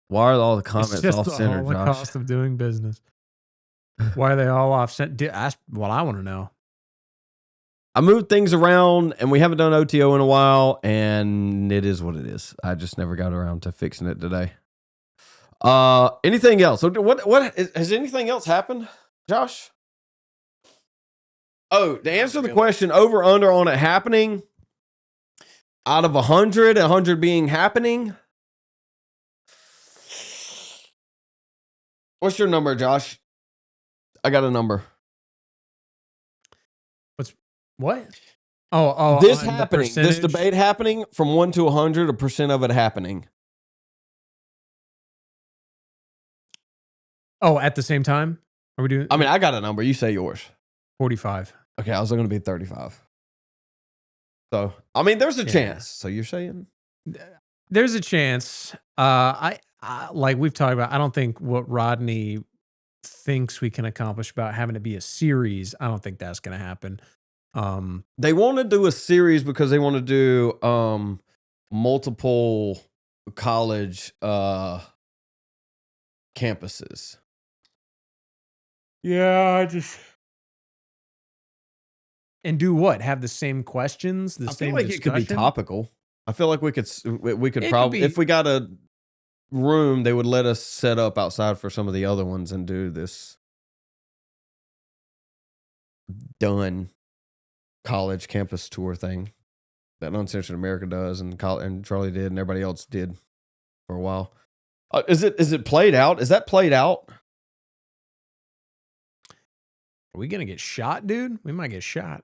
why are all the comments off center, Josh? The cost of doing business. Why are they all off center? That's what I want to know. I moved things around, and we haven't done OTO in a while, and it is what it is. I just never got around to fixing it today. Anything else? What has anything else happened, Josh? Oh, to answer the question, over under on it happening, out of 100, 100 being happening. What's your number, Josh? I got a number. What? Oh, this happening, this debate happening from 1 to 100, a percent of it happening. Oh, at the same time? Are we doing? I mean, I got a number. You say yours. 45. Okay, I was going to be 35. So, I mean, there's a chance. So you're saying? There's a chance. I like we've talked about, I don't think what Rodney thinks we can accomplish about having to be a series, I don't think that's going to happen. They want to do a series because they want to do multiple college campuses. Yeah, and do what? Have the same questions? I feel like it could be topical. I feel like we could It probably, could be- if we got a room, they would let us set up outside for some of the other ones and do this done college campus tour thing that Uncensored America does, and Charlie did, and everybody else did for a while. Is it played out? Is that played out? Are we gonna get shot, dude? We might get shot.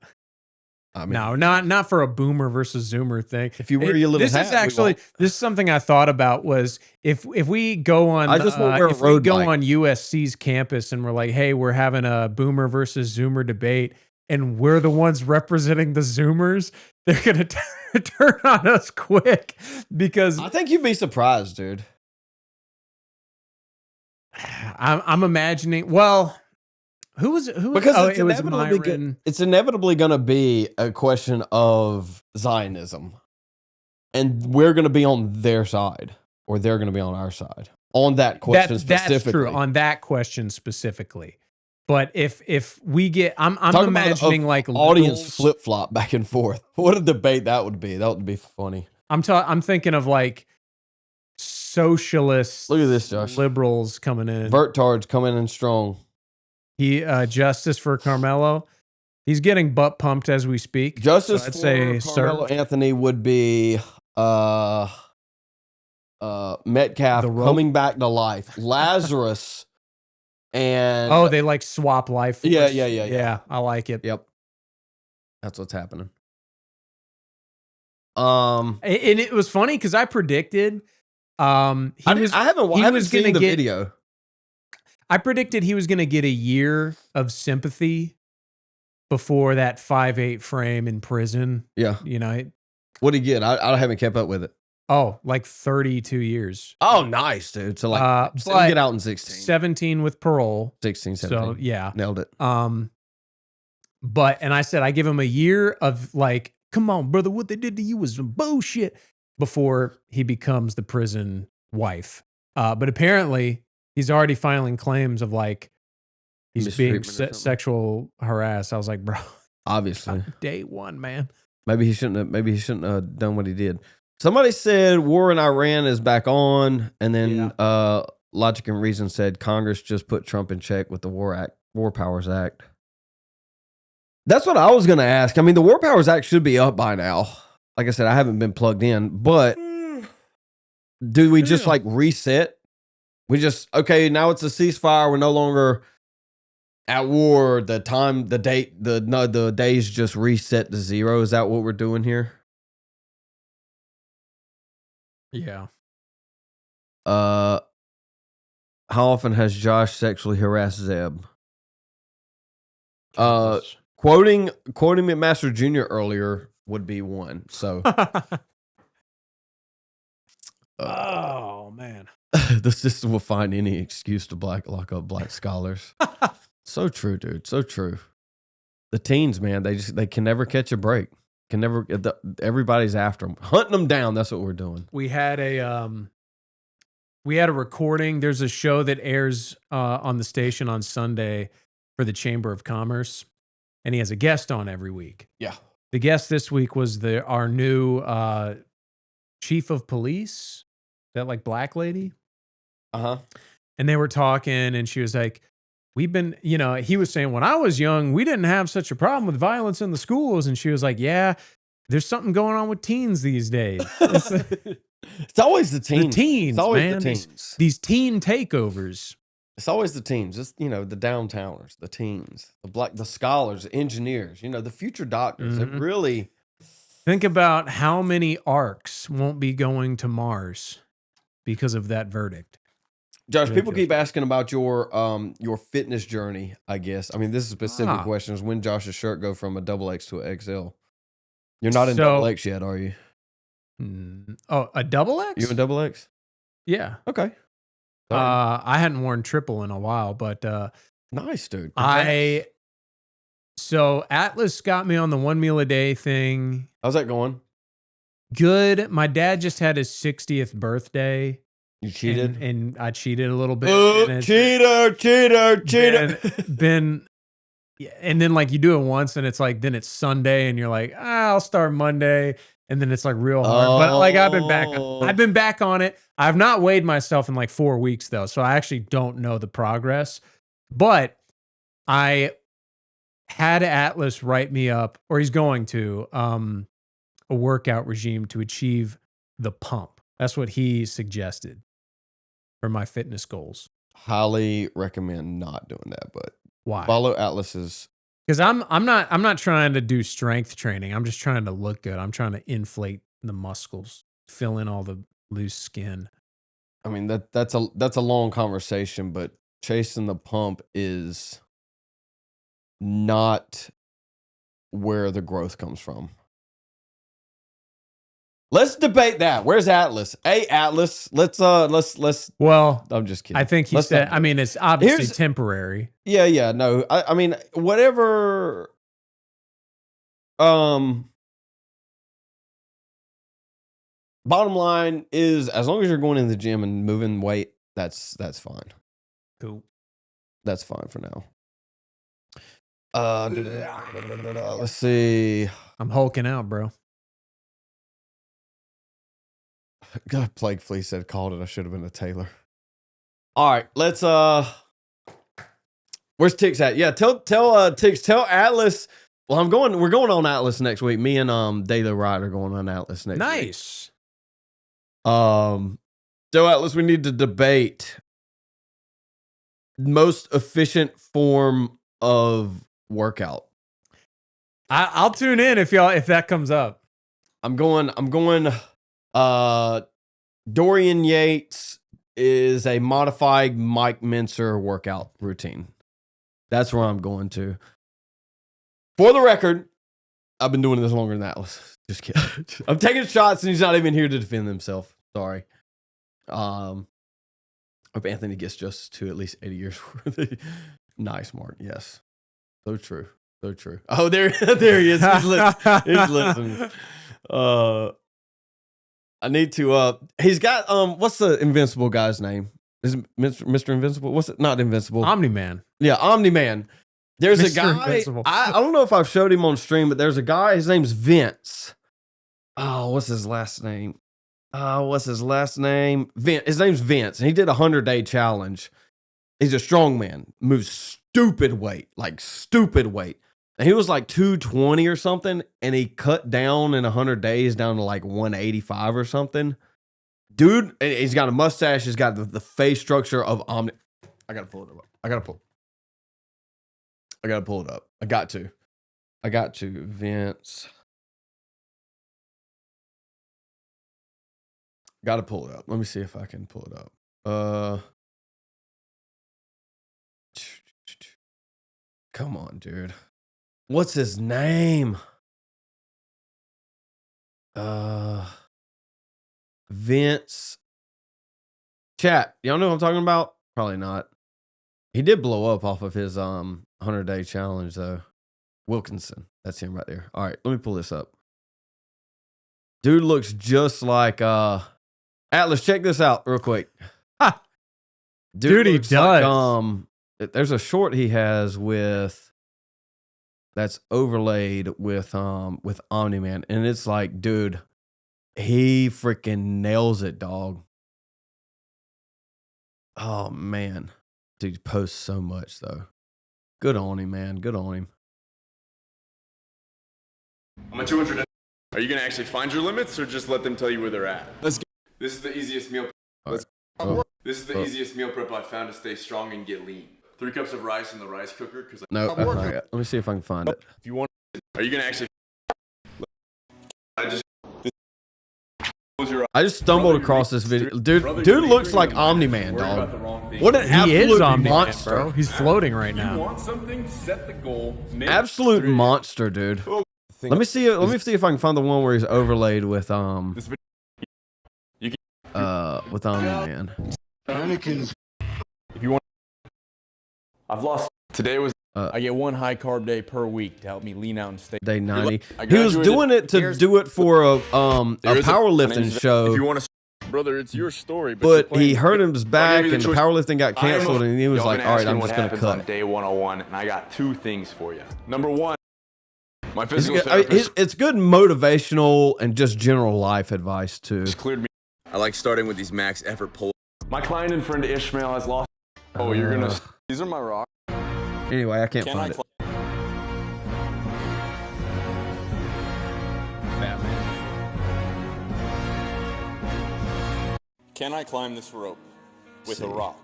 I mean, No, not for a boomer versus zoomer thing. If you wear your little this hat, is we actually won't. this is something I thought about was if we go on I just won't wear a if we road go bike. on USC's campus and we're like, hey, we're having a boomer versus zoomer debate, and we're the ones representing the zoomers, they're gonna turn on us quick because I think you'd be surprised, dude. I'm imagining. Well, who was Because oh, it's it was inevitably Myron. it's inevitably going to be a question of Zionism, and we're going to be on their side, or they're going to be on our side on that question specifically. That's true on that question specifically. But if we get, I'm Talk imagining about like audience liberals- flip flop back and forth. What a debate that would be. That would be funny. I'm thinking of like socialists. Look at this, Josh. Liberals coming in. Vertard's coming in strong. He justice for Carmelo. He's getting butt pumped as we speak. Justice So I'd for say Carmelo Anthony would be Metcalf The rope? coming back to life. Lazarus and Oh, they like swap life. Yeah, force? yeah, yeah, yeah. Yeah, I like it. Yep. That's what's happening. And it was funny because I predicted I haven't seen the video. I predicted he was going to get a year of sympathy before that 5'8" frame in prison. Yeah. You know, What'd he get? I haven't kept up with it. like 32 years. Oh, nice, dude. So like but get out in 16. 17 with parole. 16, 17. So yeah. Nailed it. But and I said I give him a year of like, come on, brother, what they did to you was some bullshit before he becomes the prison wife. But apparently he's already filing claims of like he's being Mistreatment or something. sexual harassed. I was like, bro, Obviously. day one, man. Maybe he shouldn't have done what he did. Somebody said war in Iran is back on, and then Logic and Reason said Congress just put Trump in check with the War Powers Act. That's what I was going to ask. I mean, the War Powers Act should be up by now. Like I said, I haven't been plugged in, but do we just like reset? We just, okay, now it's a ceasefire. We're no longer at war. The days just reset to zero. Is that what we're doing here? Yeah. How often has Josh sexually harassed Zeb? Quoting McMaster Jr. earlier would be one. So, oh man, the system will find any excuse to lock up black scholars. So true, dude. So true. The teens, man, they can never catch a break. Everybody's after them, hunting them down. That's what we're doing. we had a recording. There's a show that airs on the station on Sunday for the Chamber of Commerce, and he has a guest on every week. Yeah. The guest this week was our new chief of police, that like black lady. And they were talking, and she was like, we've been, he was saying, when I was young, we didn't have such a problem with violence in the schools. And she was like, yeah, there's something going on with teens these days. It's always the teens. It's always man. the teens. These teen takeovers. It's always the teens. It's, the downtowners, the teens, the scholars, the engineers, the future doctors. It really. Think about how many arcs won't be going to Mars because of that verdict. Josh, people keep asking about your fitness journey, I guess. I mean, this is a specific question. Is when Josh's shirt go from a XX to a XL? You're not in double X yet, are you? Oh, a double X? You in double X? Yeah. Okay. I hadn't worn triple in a while, but nice, dude. So Atlas got me on the 1 meal a day thing. How's that going? Good. My dad just had his 60th birthday. You cheated? And I cheated a little bit. Cheater. And then like you do it once and it's like, then it's Sunday and you're like, I'll start Monday. and then it's like real hard. But like I've been back on it. I've not weighed myself in like 4 weeks though, so I actually don't know the progress. But I had Atlas write me up, or he's going to, a workout regime to achieve the pump. That's what he suggested for my fitness goals. Highly recommend not doing that, but why? Follow Atlas's. Because I'm not trying to do strength training. I'm just trying to look good. I'm trying to inflate the muscles, fill in all the loose skin. I mean that's a long conversation, but chasing the pump is not where the growth comes from. Let's debate that. Where's Atlas? Hey, Atlas. Let's. Well, I'm just kidding. I think he said. I mean, it's obviously temporary. Yeah. No, I mean, whatever. Bottom line is, as long as you're going in the gym and moving weight, that's fine. Cool. That's fine for now. Let's see. I'm hulking out, bro. God, Plague Flea said called it. I should have been a tailor. All right, let's where's Tix at? Yeah, tell Tix, tell Atlas. Well, we're going on Atlas next week. Me and Data Ride are going on Atlas next week. Nice. So Atlas, we need to debate most efficient form of workout. I'll tune in if that comes up. I'm going Dorian Yates is a modified Mike Mincer workout routine. That's where I'm going to. For the record, I've been doing this longer than Atlas. Just kidding. I'm taking shots and he's not even here to defend himself. Sorry. Hope Anthony gets just to at least 80 years worth. Nice, Mark. Yes. So true. So true. Oh, there he is. He's listening. I need to he's got what's the Invincible guy's name? Is it Mr. Invincible? What's it? Not Invincible. Omni-Man. Yeah, Omni-Man. There's a guy. Invincible. I don't know if I've showed him on stream, but there's a guy, his name's Vince. Oh, what's his last name? His name's Vince, and he did a 100-day challenge. He's a strong man, moves stupid weight. And he was like 220 or something, and he cut down in 100 days down to like 185 or something. Dude, he's got a mustache. He's got the face structure of Omni. I gotta pull it up. I gotta pull it up. I got to. Vince. Gotta pull it up. Let me see if I can pull it up. Come on, dude. What's his name? Vince. Chat, y'all know what I'm talking about? Probably not. He did blow up off of his 100-day challenge though. Wilkinson. That's him right there. All right, let me pull this up. Dude looks just like Atlas, check this out real quick. Dude, he does. Like, there's a short he has that's overlaid with Omni-Man, and it's like, dude, he freaking nails it, dog. Oh man, dude posts so much though. Good on him, man. Good on him. I'm at 200. Are you gonna actually find your limits, or just let them tell you where they're at? Let's go. This is the easiest meal. This is the easiest meal prep I've found to stay strong and get lean. 3 cups of rice in the rice cooker. No, let me see if I can find it. If you want, are you gonna actually? I just stumbled across this video. Dude looks like Omni-Man, dog. What an absolute monster. Bro. He's floating right now. You want something? Set the goal. Absolute monster, dude. Let me see if I can find the one where he's overlaid with Omni-Man. If you want, I've lost. Today was I get 1 high carb day per week to help me lean out and stay. Day 90. He was doing it to do it for a powerlifting show. If you want to, brother, it's your story. But he hurt his back and the powerlifting got canceled, and he was like, "All right, I'm just gonna cut." On day 101, and I got 2 things for you. Number 1, My physical therapist it's good motivational and just general life advice too. cleared me. I like starting with these max effort pulls. My client and friend Ishmael has lost. Oh, you're gonna. These are my rocks. Anyway, I can't find it. Batman. Can I climb this rope with a rock?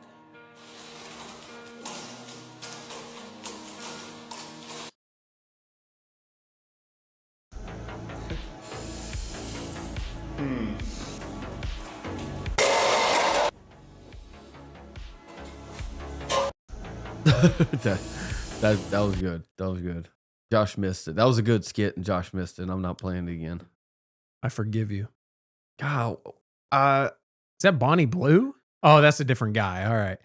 that was good. That was good. Josh missed it. That was a good skit, and Josh missed it. And I'm not playing it again. I forgive you. God, is that Bonnie Blue? Oh, that's a different guy. All right.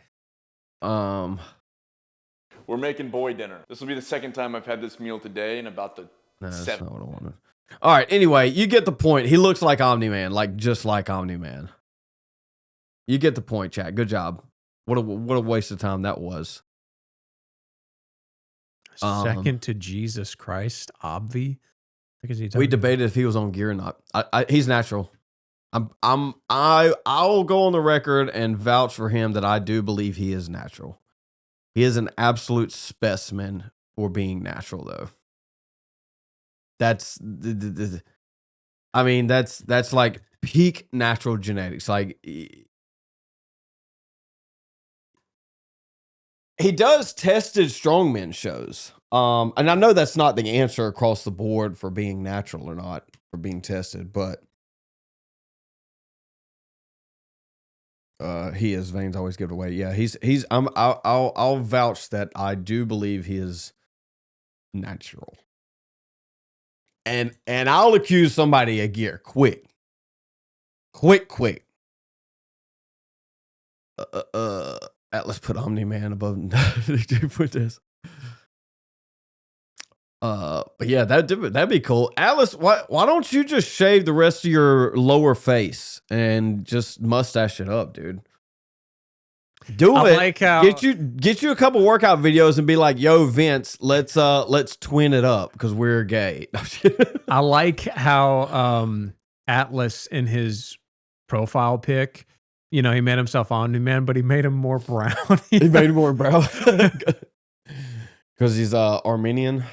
We're making boy dinner. This will be the second time I've had this meal today in about the no, that's 7. not what I wanted. All right. Anyway, you get the point. He looks like Omni-Man, like just like Omni-Man. You get the point, chat. Good job. What a waste of time that was. Second to Jesus Christ, Obvi. We debated if he was on gear or not. He's natural. I'll go on the record and vouch for him that I do believe he is natural. He is an absolute specimen for being natural, though. That's I mean, that's like peak natural genetics. Like he does tested strongmen shows. And I know that's not the answer across the board for being natural or not, for being tested, but he is. Veins always give it away. Yeah, I'll vouch that I do believe he is natural. And I'll accuse somebody of gear. Quick. Atlas put Omni-Man above put this. But yeah, that'd be cool. Atlas, why don't you just shave the rest of your lower face and just mustache it up, dude? Do I it. like how Get you a couple workout videos and be like, "Yo, Vince, let's twin it up because we're gay." I like how Atlas in his profile pic, you know, he made himself Omni-Man, but he made him more brown. He made him more brown because he's Armenian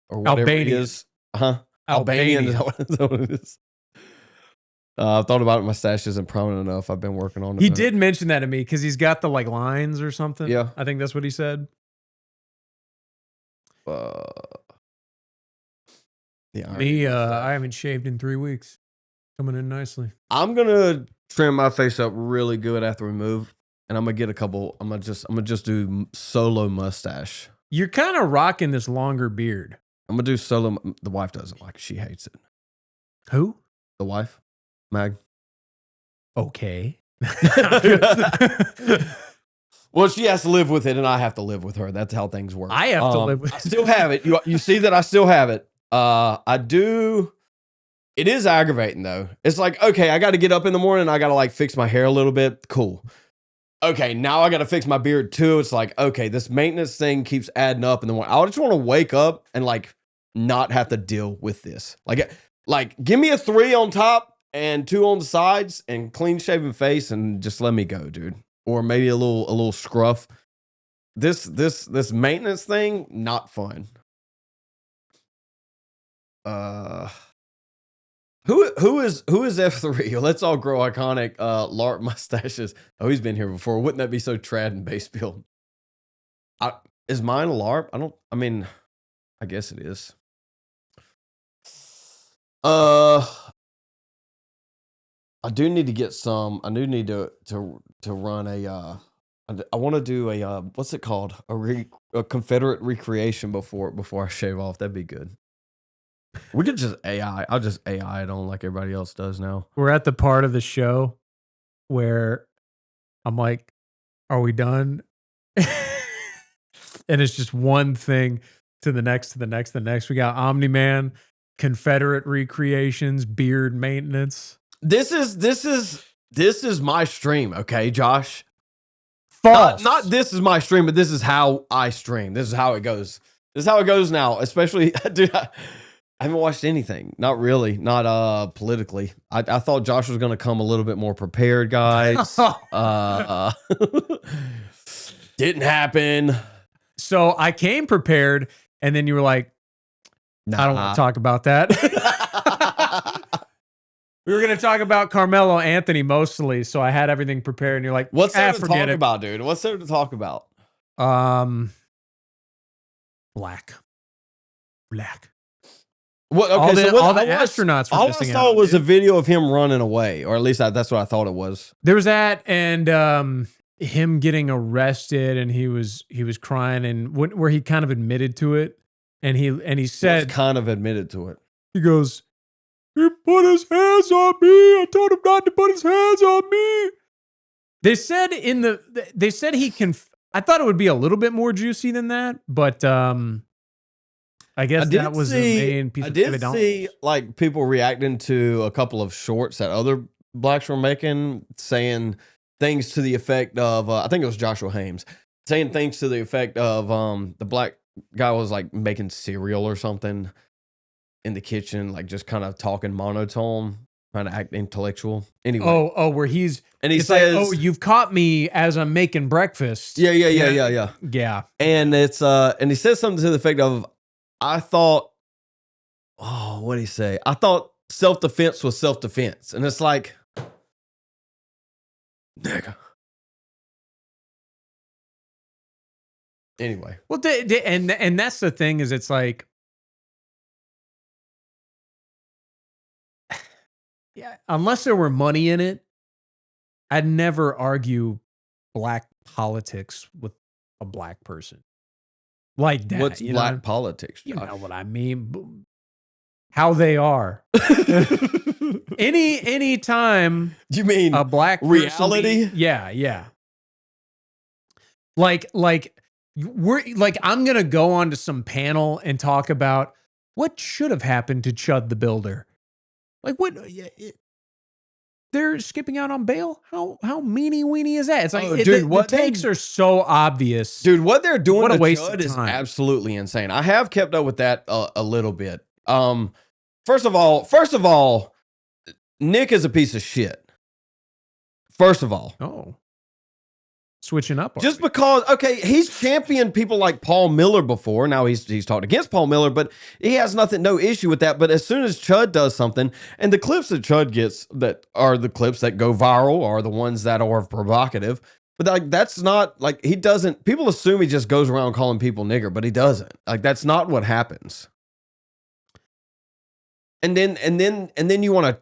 or whatever Albanian. he is. Albanian. Is that what it is? I've thought about it. My stash isn't prominent enough. I've been working on it. He did mention that to me because he's got the like lines or something. Yeah. I think that's what he said. Yeah. Me, I haven't shaved in 3 weeks. Coming in nicely. I'm gonna trim my face up really good after we move, and I'm gonna get a couple. I'm gonna just do solo mustache. You're kind of rocking this longer beard. I'm gonna do solo. The wife doesn't like it. She hates it. Who? The wife, Mag. Okay. Well, she has to live with it, and I have to live with her. That's how things work. I have to live with it. I still have it. You see that I still have it. I do. It is aggravating though. It's like, okay, I got to get up in the morning. I got to like fix my hair a little bit. Cool. Okay, now I got to fix my beard too. It's like, okay, this maintenance thing keeps adding up in the morning. I just want to wake up and like not have to deal with this. Like give me a 3 on top and 2 on the sides and clean shaven face and just let me go, dude. Or maybe a little scruff. This maintenance thing, not fun. Who is F3? Let's all grow iconic LARP mustaches. Oh, he's been here before. Wouldn't that be so trad and base build? Is mine a LARP? I guess it is. I do need to get some. I do need to run a. I want to do a what's it called? A Confederate recreation before I shave off. That'd be good. We could just AI. I'll just AI it on like everybody else does now. We're at the part of the show where I'm like, are we done? And it's just one thing to the next, to the next, to the next. We got Omni-Man, Confederate recreations, beard maintenance. This is my stream, okay, Josh? False. Not this is my stream, but this is how I stream. This is how it goes. This is how it goes now, especially, dude, I haven't watched anything. Not really. Not politically. I thought Josh was going to come a little bit more prepared, guys. Didn't happen. So I came prepared, and then you were like, I don't want to talk about that. We were going to talk about Carmelo Anthony mostly, so I had everything prepared, and you're like, what's there to talk forget it. about, dude? What's there to talk about? Black. What? Okay, all the, so what, all the astronauts were all I missing saw out, was dude. a video of him running away, or at least that's what I thought it was. There was that, and him getting arrested, and he was crying, and where he kind of admitted to it, and he said, kind of admitted to it. He goes, he put his hands on me. I told him not to put his hands on me. They said I thought it would be a little bit more juicy than that, but I guess that was the main piece of it. I did see like people reacting to a couple of shorts that other blacks were making, saying things to the effect of I think it was Joshua Hames saying things to the effect of the black guy was like making cereal or something in the kitchen, like just kind of talking monotone, trying to act intellectual. Anyway, where he says, like, "Oh, you've caught me as I'm making breakfast." Yeah. And it's and he says something to the effect of, I thought, what did he say? I thought self-defense was self-defense. And it's like, nigga. Anyway. Well, and that's the thing is it's like, yeah, unless there were money in it, I'd never argue black politics with a black person. Like that. What's black politics, Josh? You know what I mean? How they are. any time you mean a black reality? Yeah. Like I'm gonna go on to some panel and talk about what should have happened to Chud the Builder. Like what? They're skipping out on bail. How meanie weenie is that? It's like, dude, the takes are so obvious. Dude, what they're doing What a to waste Chud of is time. absolutely insane. I have kept up with that a little bit. First of all, Nick is a piece of shit. First of all. Switching up. Just because, okay, he's championed people like Paul Miller before. Now he's talked against Paul Miller, but he has no issue with that. But as soon as Chud does something, and the clips that Chud gets that are the clips that go viral are the ones that are provocative. But like that's not like he doesn't. People assume he just goes around calling people nigger, but he doesn't. Like that's not what happens. And then you want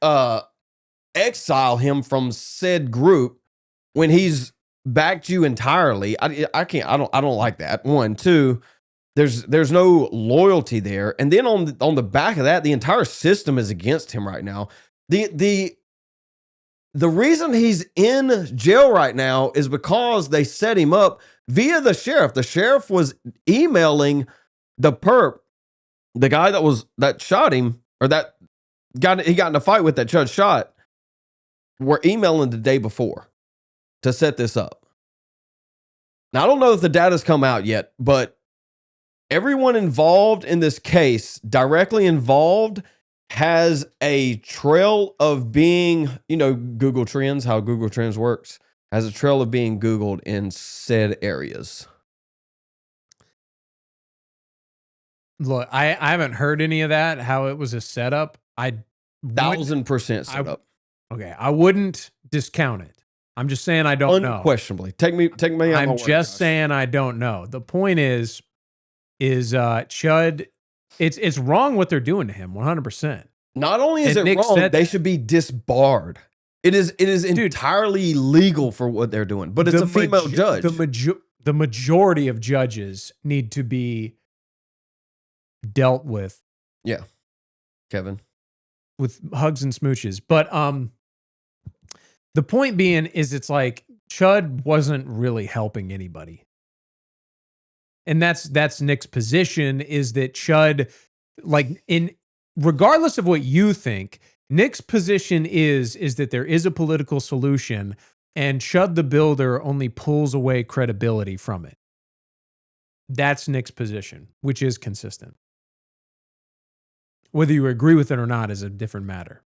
to exile him from said group when he's backed you entirely. I don't like that. One, two, there's no loyalty there. And then on the back of that, the entire system is against him right now. The reason he's in jail right now is because they set him up via the sheriff. The sheriff was emailing the perp, the guy that shot him, or that guy he got in a fight with that Chud shot, were emailing the day before to set this up. Now, I don't know if the data's come out yet, but everyone involved in this case, directly involved, has a trail of being, Google Trends, how Google Trends works, has a trail of being Googled in said areas. Look, I haven't heard any of that, how it was a setup. 1000% setup. Okay, I wouldn't discount it. I'm just saying I don't know. Unquestionably. Take me I'm just saying I don't know. The point is Chud, it's wrong what they're doing to him, 100%. Not only is it wrong, they should be disbarred. It is entirely illegal for what they're doing, but it's a female judge. The majority of judges need to be dealt with. Yeah. Kevin. With hugs and smooches. But the point being is it's like Chud wasn't really helping anybody. And that's Nick's position, is that Chud, like, regardless of what you think, Nick's position is that there is a political solution, and Chud the Builder only pulls away credibility from it. That's Nick's position, which is consistent. Whether you agree with it or not is a different matter.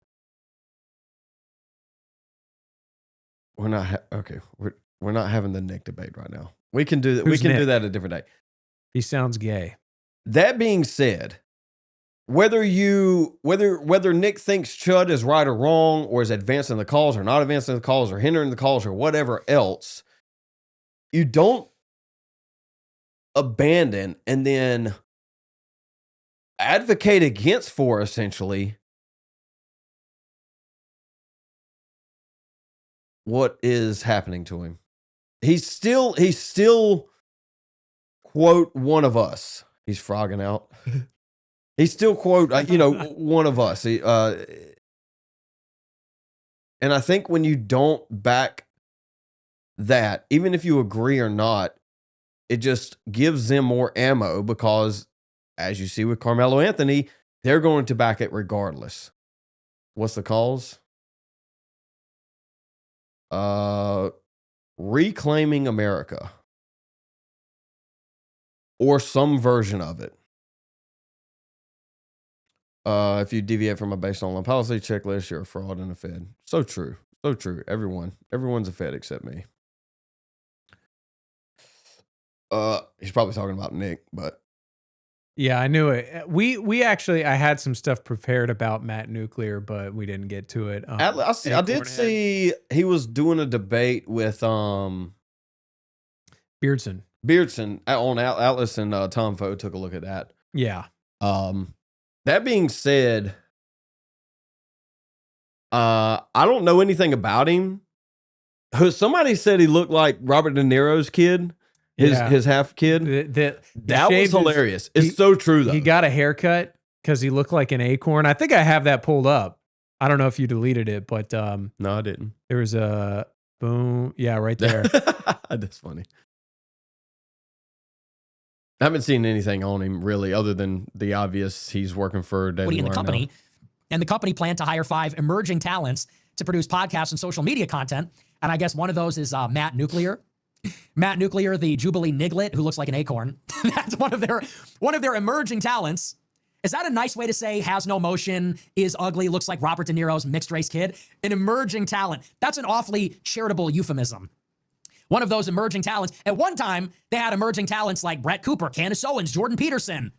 We're not okay. We're not having the Nick debate right now. We can do that. Who's We can do Nick? that a different day. He sounds gay. That being said, whether Nick thinks Chud is right or wrong, or is advancing the cause or not advancing the cause or hindering the cause or whatever else, you don't abandon and then advocate against for essentially what is happening to him. He's still quote one of us. He's frogging out. He's still quote one of us. And I think when you don't back that, even if you agree or not, it just gives them more ammo because, as you see with Carmelo Anthony, they're going to back it regardless. What's the cause? Reclaiming America. Or some version of it. If you deviate from a based online policy checklist, you're a fraud and a Fed. So true. So true. Everyone's a Fed except me. He's probably talking about Nick, but Yeah, I knew it. We actually, I had some stuff prepared about Matt Nuclear, but we didn't get to it. I did see he was doing a debate with Beardson on Atlas, and Tom Foe took a look at that. Yeah. That being said, I don't know anything about him. Somebody said he looked like Robert De Niro's kid. His half kid. That was hilarious. It's so true though. He got a haircut because he looked like an acorn. I think I have that pulled up. I don't know if you deleted it, but no, I didn't. There was a boom. Yeah, right there. That's funny. I haven't seen anything on him really, other than the obvious. He's working for Daily in the Wire company, now. and the company planned to hire 5 emerging talents to produce podcasts and social media content. And I guess one of those is Matt Nuclear. Matt Nuclear, the Jubilee Niglet, who looks like an acorn. That's one of their emerging talents. Is that a nice way to say has no motion, is ugly, looks like Robert De Niro's mixed race kid? An emerging talent. That's an awfully charitable euphemism. One of those emerging talents. At one time, they had emerging talents like Brett Cooper, Candace Owens, Jordan Peterson.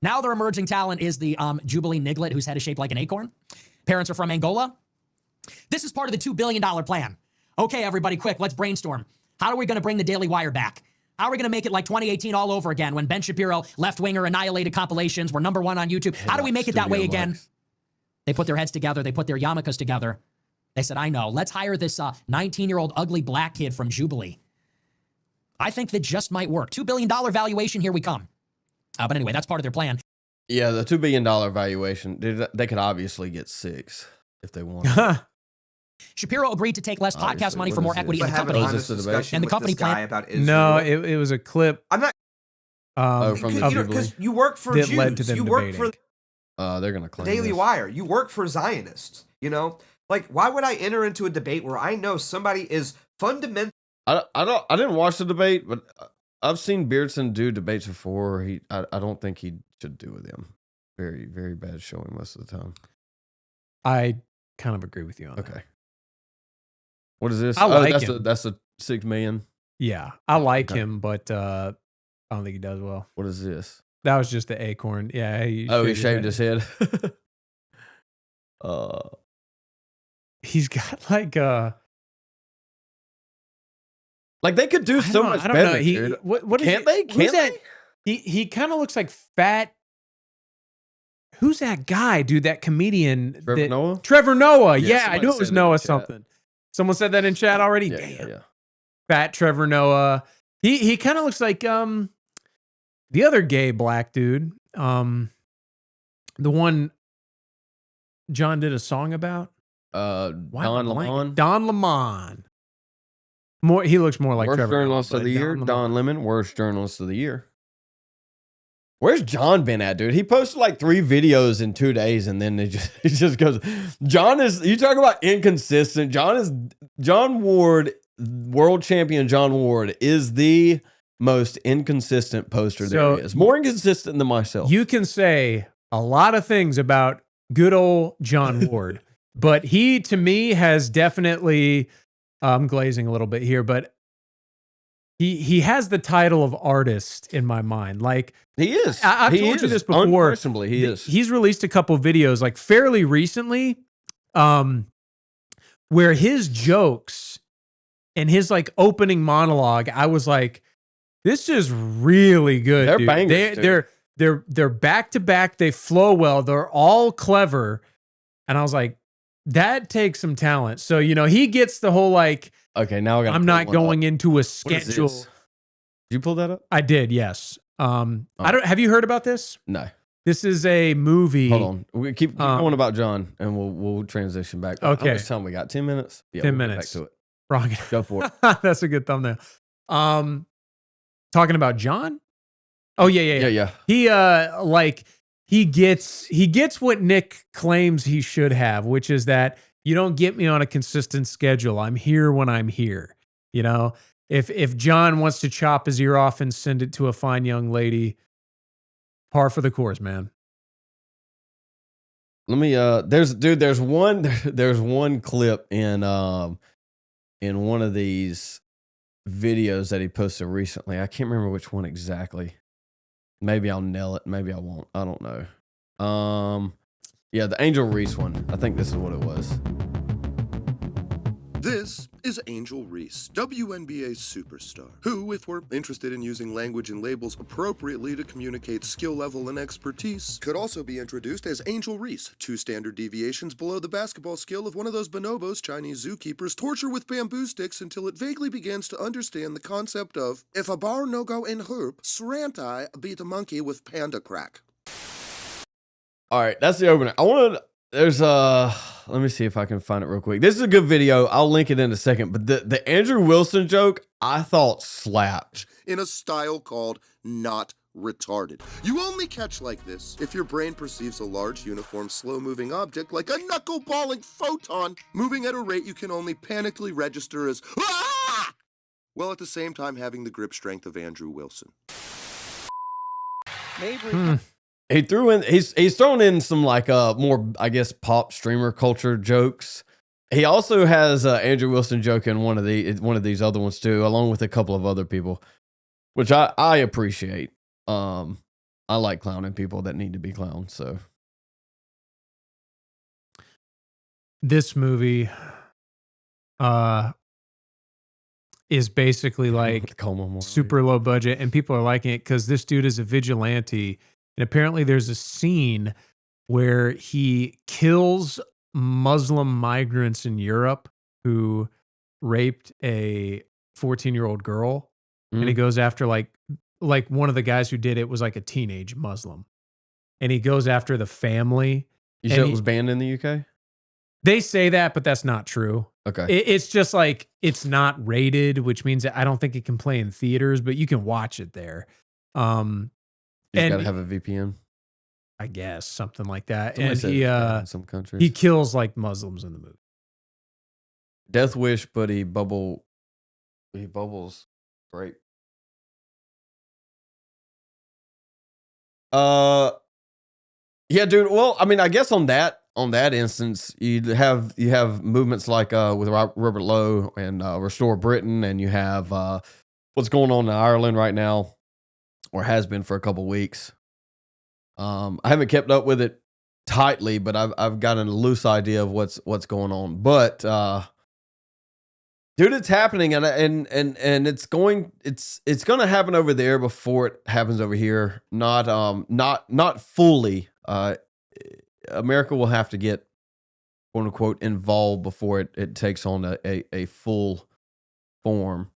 Now their emerging talent is the Jubilee Niglet, whose head is shaped like an acorn. Parents are from Angola. This is part of the $2 billion plan. Okay, everybody, quick, let's brainstorm. How are we going to bring the Daily Wire back? How are we going to make it like 2018 all over again when Ben Shapiro, left-winger, annihilated compilations were #1 on YouTube? How do we make it that way again? They put their heads together. They put their yarmulkes together. They said, I know. Let's hire this 19-year-old ugly black kid from Jubilee. I think that just might work. $2 billion valuation, here we come. But anyway, that's part of their plan. Yeah, the $2 billion valuation, they could obviously get 6 if they wanted. Shapiro agreed to take less podcast money for more equity in the company. And the company plan about Israel. No, it was a clip. I'm not. From the Jubilee. Because you work for that Jews. led to them You work debating. for they're gonna claim Daily this. Wire. You work for Zionists. You know, like why would I enter into a debate where I know somebody is fundamentally? I didn't watch the debate, but I've seen Beardson do debates before. I don't think he should do with them. Very, very bad showing most of the time. I kind of agree with you on that. Okay. What is this? I like him. That's a $6 million. Yeah, I like him, but I don't think he does well. What is this? That was just the acorn. Yeah. He shaved his head. He's got like they could do so much better. Dude. What can't they? Can't they? He kind of looks like fat. Who's that guy, dude? That comedian. Trevor Noah? Trevor Noah. Yeah, Yeah, I knew it was Noah something. Someone said that in chat already? Yeah. Fat Trevor Noah. He kind of looks like the other gay black dude. The one John did a song about. Don Lemon. Don Lemon. He looks more like Worst Trevor journalist Noah, of the but year. Don Don Lemon. Worst journalist of the year. Where's John been at, dude? He posted like 3 videos in 2 days, and then he just goes. You talk about inconsistent. John Ward, world champion John Ward, is the most inconsistent poster So- there is. More inconsistent than myself. You can say a lot of things about good old John Ward, but he, to me, has definitely, I'm glazing a little bit here, but he has the title of artist in my mind. Like, he is. I've He told you is. this before. Unquestionably, he is. He's released a couple videos like fairly recently, where his jokes and his like opening monologue, I was like, this is really good. They're dude. bangers, dude. They're back to back. They flow well. They're all clever. And I was like, that takes some talent. So, you know, he gets the whole like, okay, now I got. I'm not going into a What is schedule. this? Did you pull that up? I did, yes. I don't. Have you heard about this? No. This is a movie. Hold on. We keep going about John, and we'll transition back. Okay. How much time we got? 10 minutes. Yeah, 10 we'll get minutes. Back to it. Wrong. Go for it. That's a good thumbnail. Talking about John. Oh yeah. He like he gets what Nick claims he should have, which is that you don't get me on a consistent schedule. I'm here when I'm here. You know, if John wants to chop his ear off and send it to a fine young lady, par for the course, man. Let me there's one clip in one of these videos that he posted recently. I can't remember which one exactly. Maybe I'll nail it, maybe I won't. I don't know. Yeah, the Angel Reese one. I think this is what it was. This is Angel Reese, WNBA superstar, who, if we're interested in using language and labels appropriately to communicate skill level and expertise, could also be introduced as Angel Reese, 2 standard deviations below the basketball skill of one of those bonobos Chinese zookeepers torture with bamboo sticks until it vaguely begins to understand the concept of, if a bar no go in hoop, Srantai beat a monkey with panda crack. All right, that's the opener. There's let me see if I can find it real quick. This is a good video. I'll link it in a second. But the Andrew Wilson joke, I thought slapped. In a style called not retarded. You only catch like this if your brain perceives a large, uniform, slow-moving object like a knuckle-balling photon moving at a rate you can only panically register as "Ah!" while at the same time having the grip strength of Andrew Wilson. He threw in he's thrown in some like more, I guess, pop streamer culture jokes. He also has Andrew Wilson joke in one of these other ones too, along with a couple of other people, which I appreciate. I like clowning people that need to be clowned. So This movie is basically like Coma super low budget, and people are liking it because this dude is a vigilante. And apparently there's a scene where he kills Muslim migrants in Europe who raped a 14-year-old girl. And he goes after like one of the guys who did it was like a teenage Muslim. And he goes after the family. You said it was banned in the UK? They say that, but that's not true. Okay. It's just like, it's not rated, which means that I don't think it can play in theaters, but you can watch it there. You gotta have a VPN, I guess, something like that. Somebody And said he it's bad in some countries. he kills like Muslims in the movie. Death Wish, but he bubbles great. Yeah, dude. Well, I mean, I guess on that instance, you have movements like with Robert Lowe and Restore Britain, and you have what's going on in Ireland right now, or has been for a couple weeks. I haven't kept up with it tightly, but I've gotten a loose idea of what's going on. But dude, it's happening, and it's going to happen over there before it happens over here. Not fully. America will have to get, quote unquote, involved before it takes on a full form.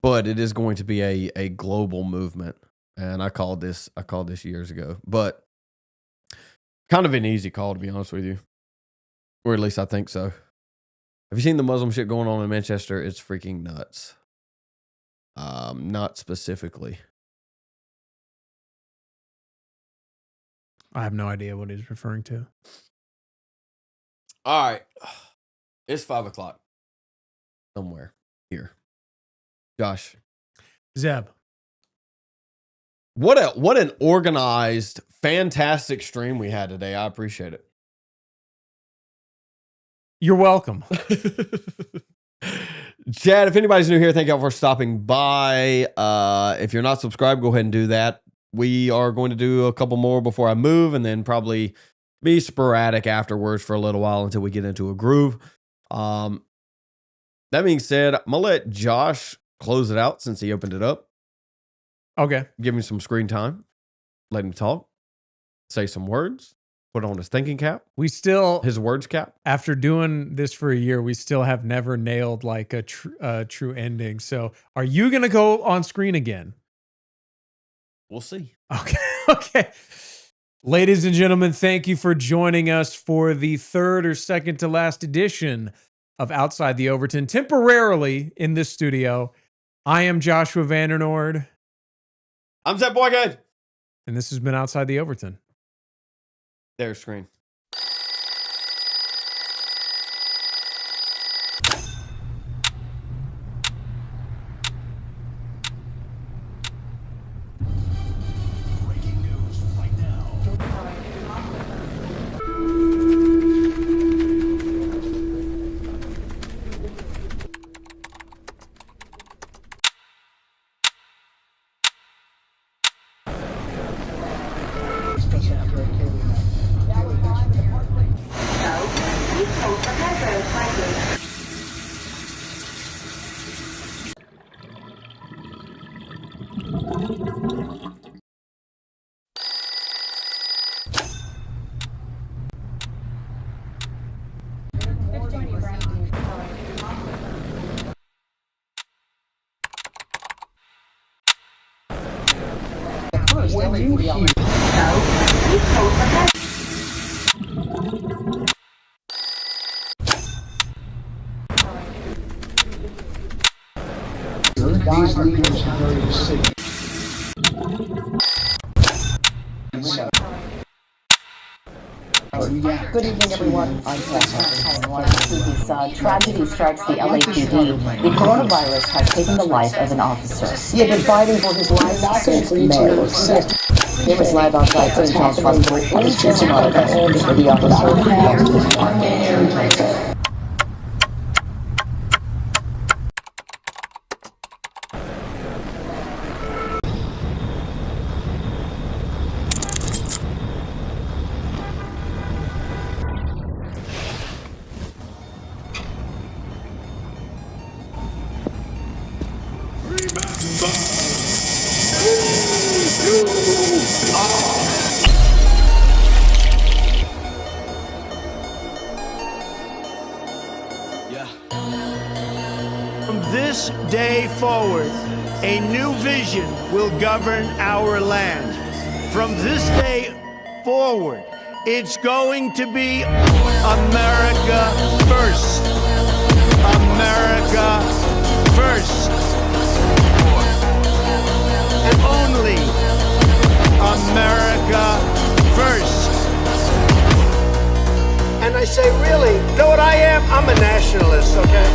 But it is going to be a global movement, and I called this years ago. But kind of an easy call, to be honest with you, or at least I think so. Have you seen the Muslim shit going on in Manchester? It's freaking nuts. Not specifically. I have no idea what he's referring to. All right. It's 5:00 somewhere here. Josh, Zeb. What an organized, fantastic stream we had today. I appreciate it. You're welcome. Chad, if anybody's new here, thank y'all for stopping by. If you're not subscribed, go ahead and do that. We are going to do a couple more before I move, and then probably be sporadic afterwards for a little while until we get into a groove. That being said, I'm going to let Josh close it out since he opened it up. Okay. Give him some screen time. Let him talk. Say some words. Put on his thinking cap. His words cap. After doing this for a year, we still have never nailed like a true ending. So are you going to go on screen again? We'll see. Okay. Okay. Ladies and gentlemen, thank you for joining us for the third or second to last edition of Outside the Overton, temporarily in this studio. I am Joshua Vandernoord. I'm ZebBoykin. And this has been Outside the Overton. There's screen. These leaders are very acidic. Good evening, everyone. I'm This tragedy strikes the LAPD. The coronavirus has taken the life of an officer. He had been fighting for his life since May. It was live outside St. John's Hospital in Santa Monica, where the officer. From this day forward, a new vision will govern our land. From this day forward, it's going to be America first. America first. And only America first. And I say, really, you know what I am? I'm a nationalist, okay?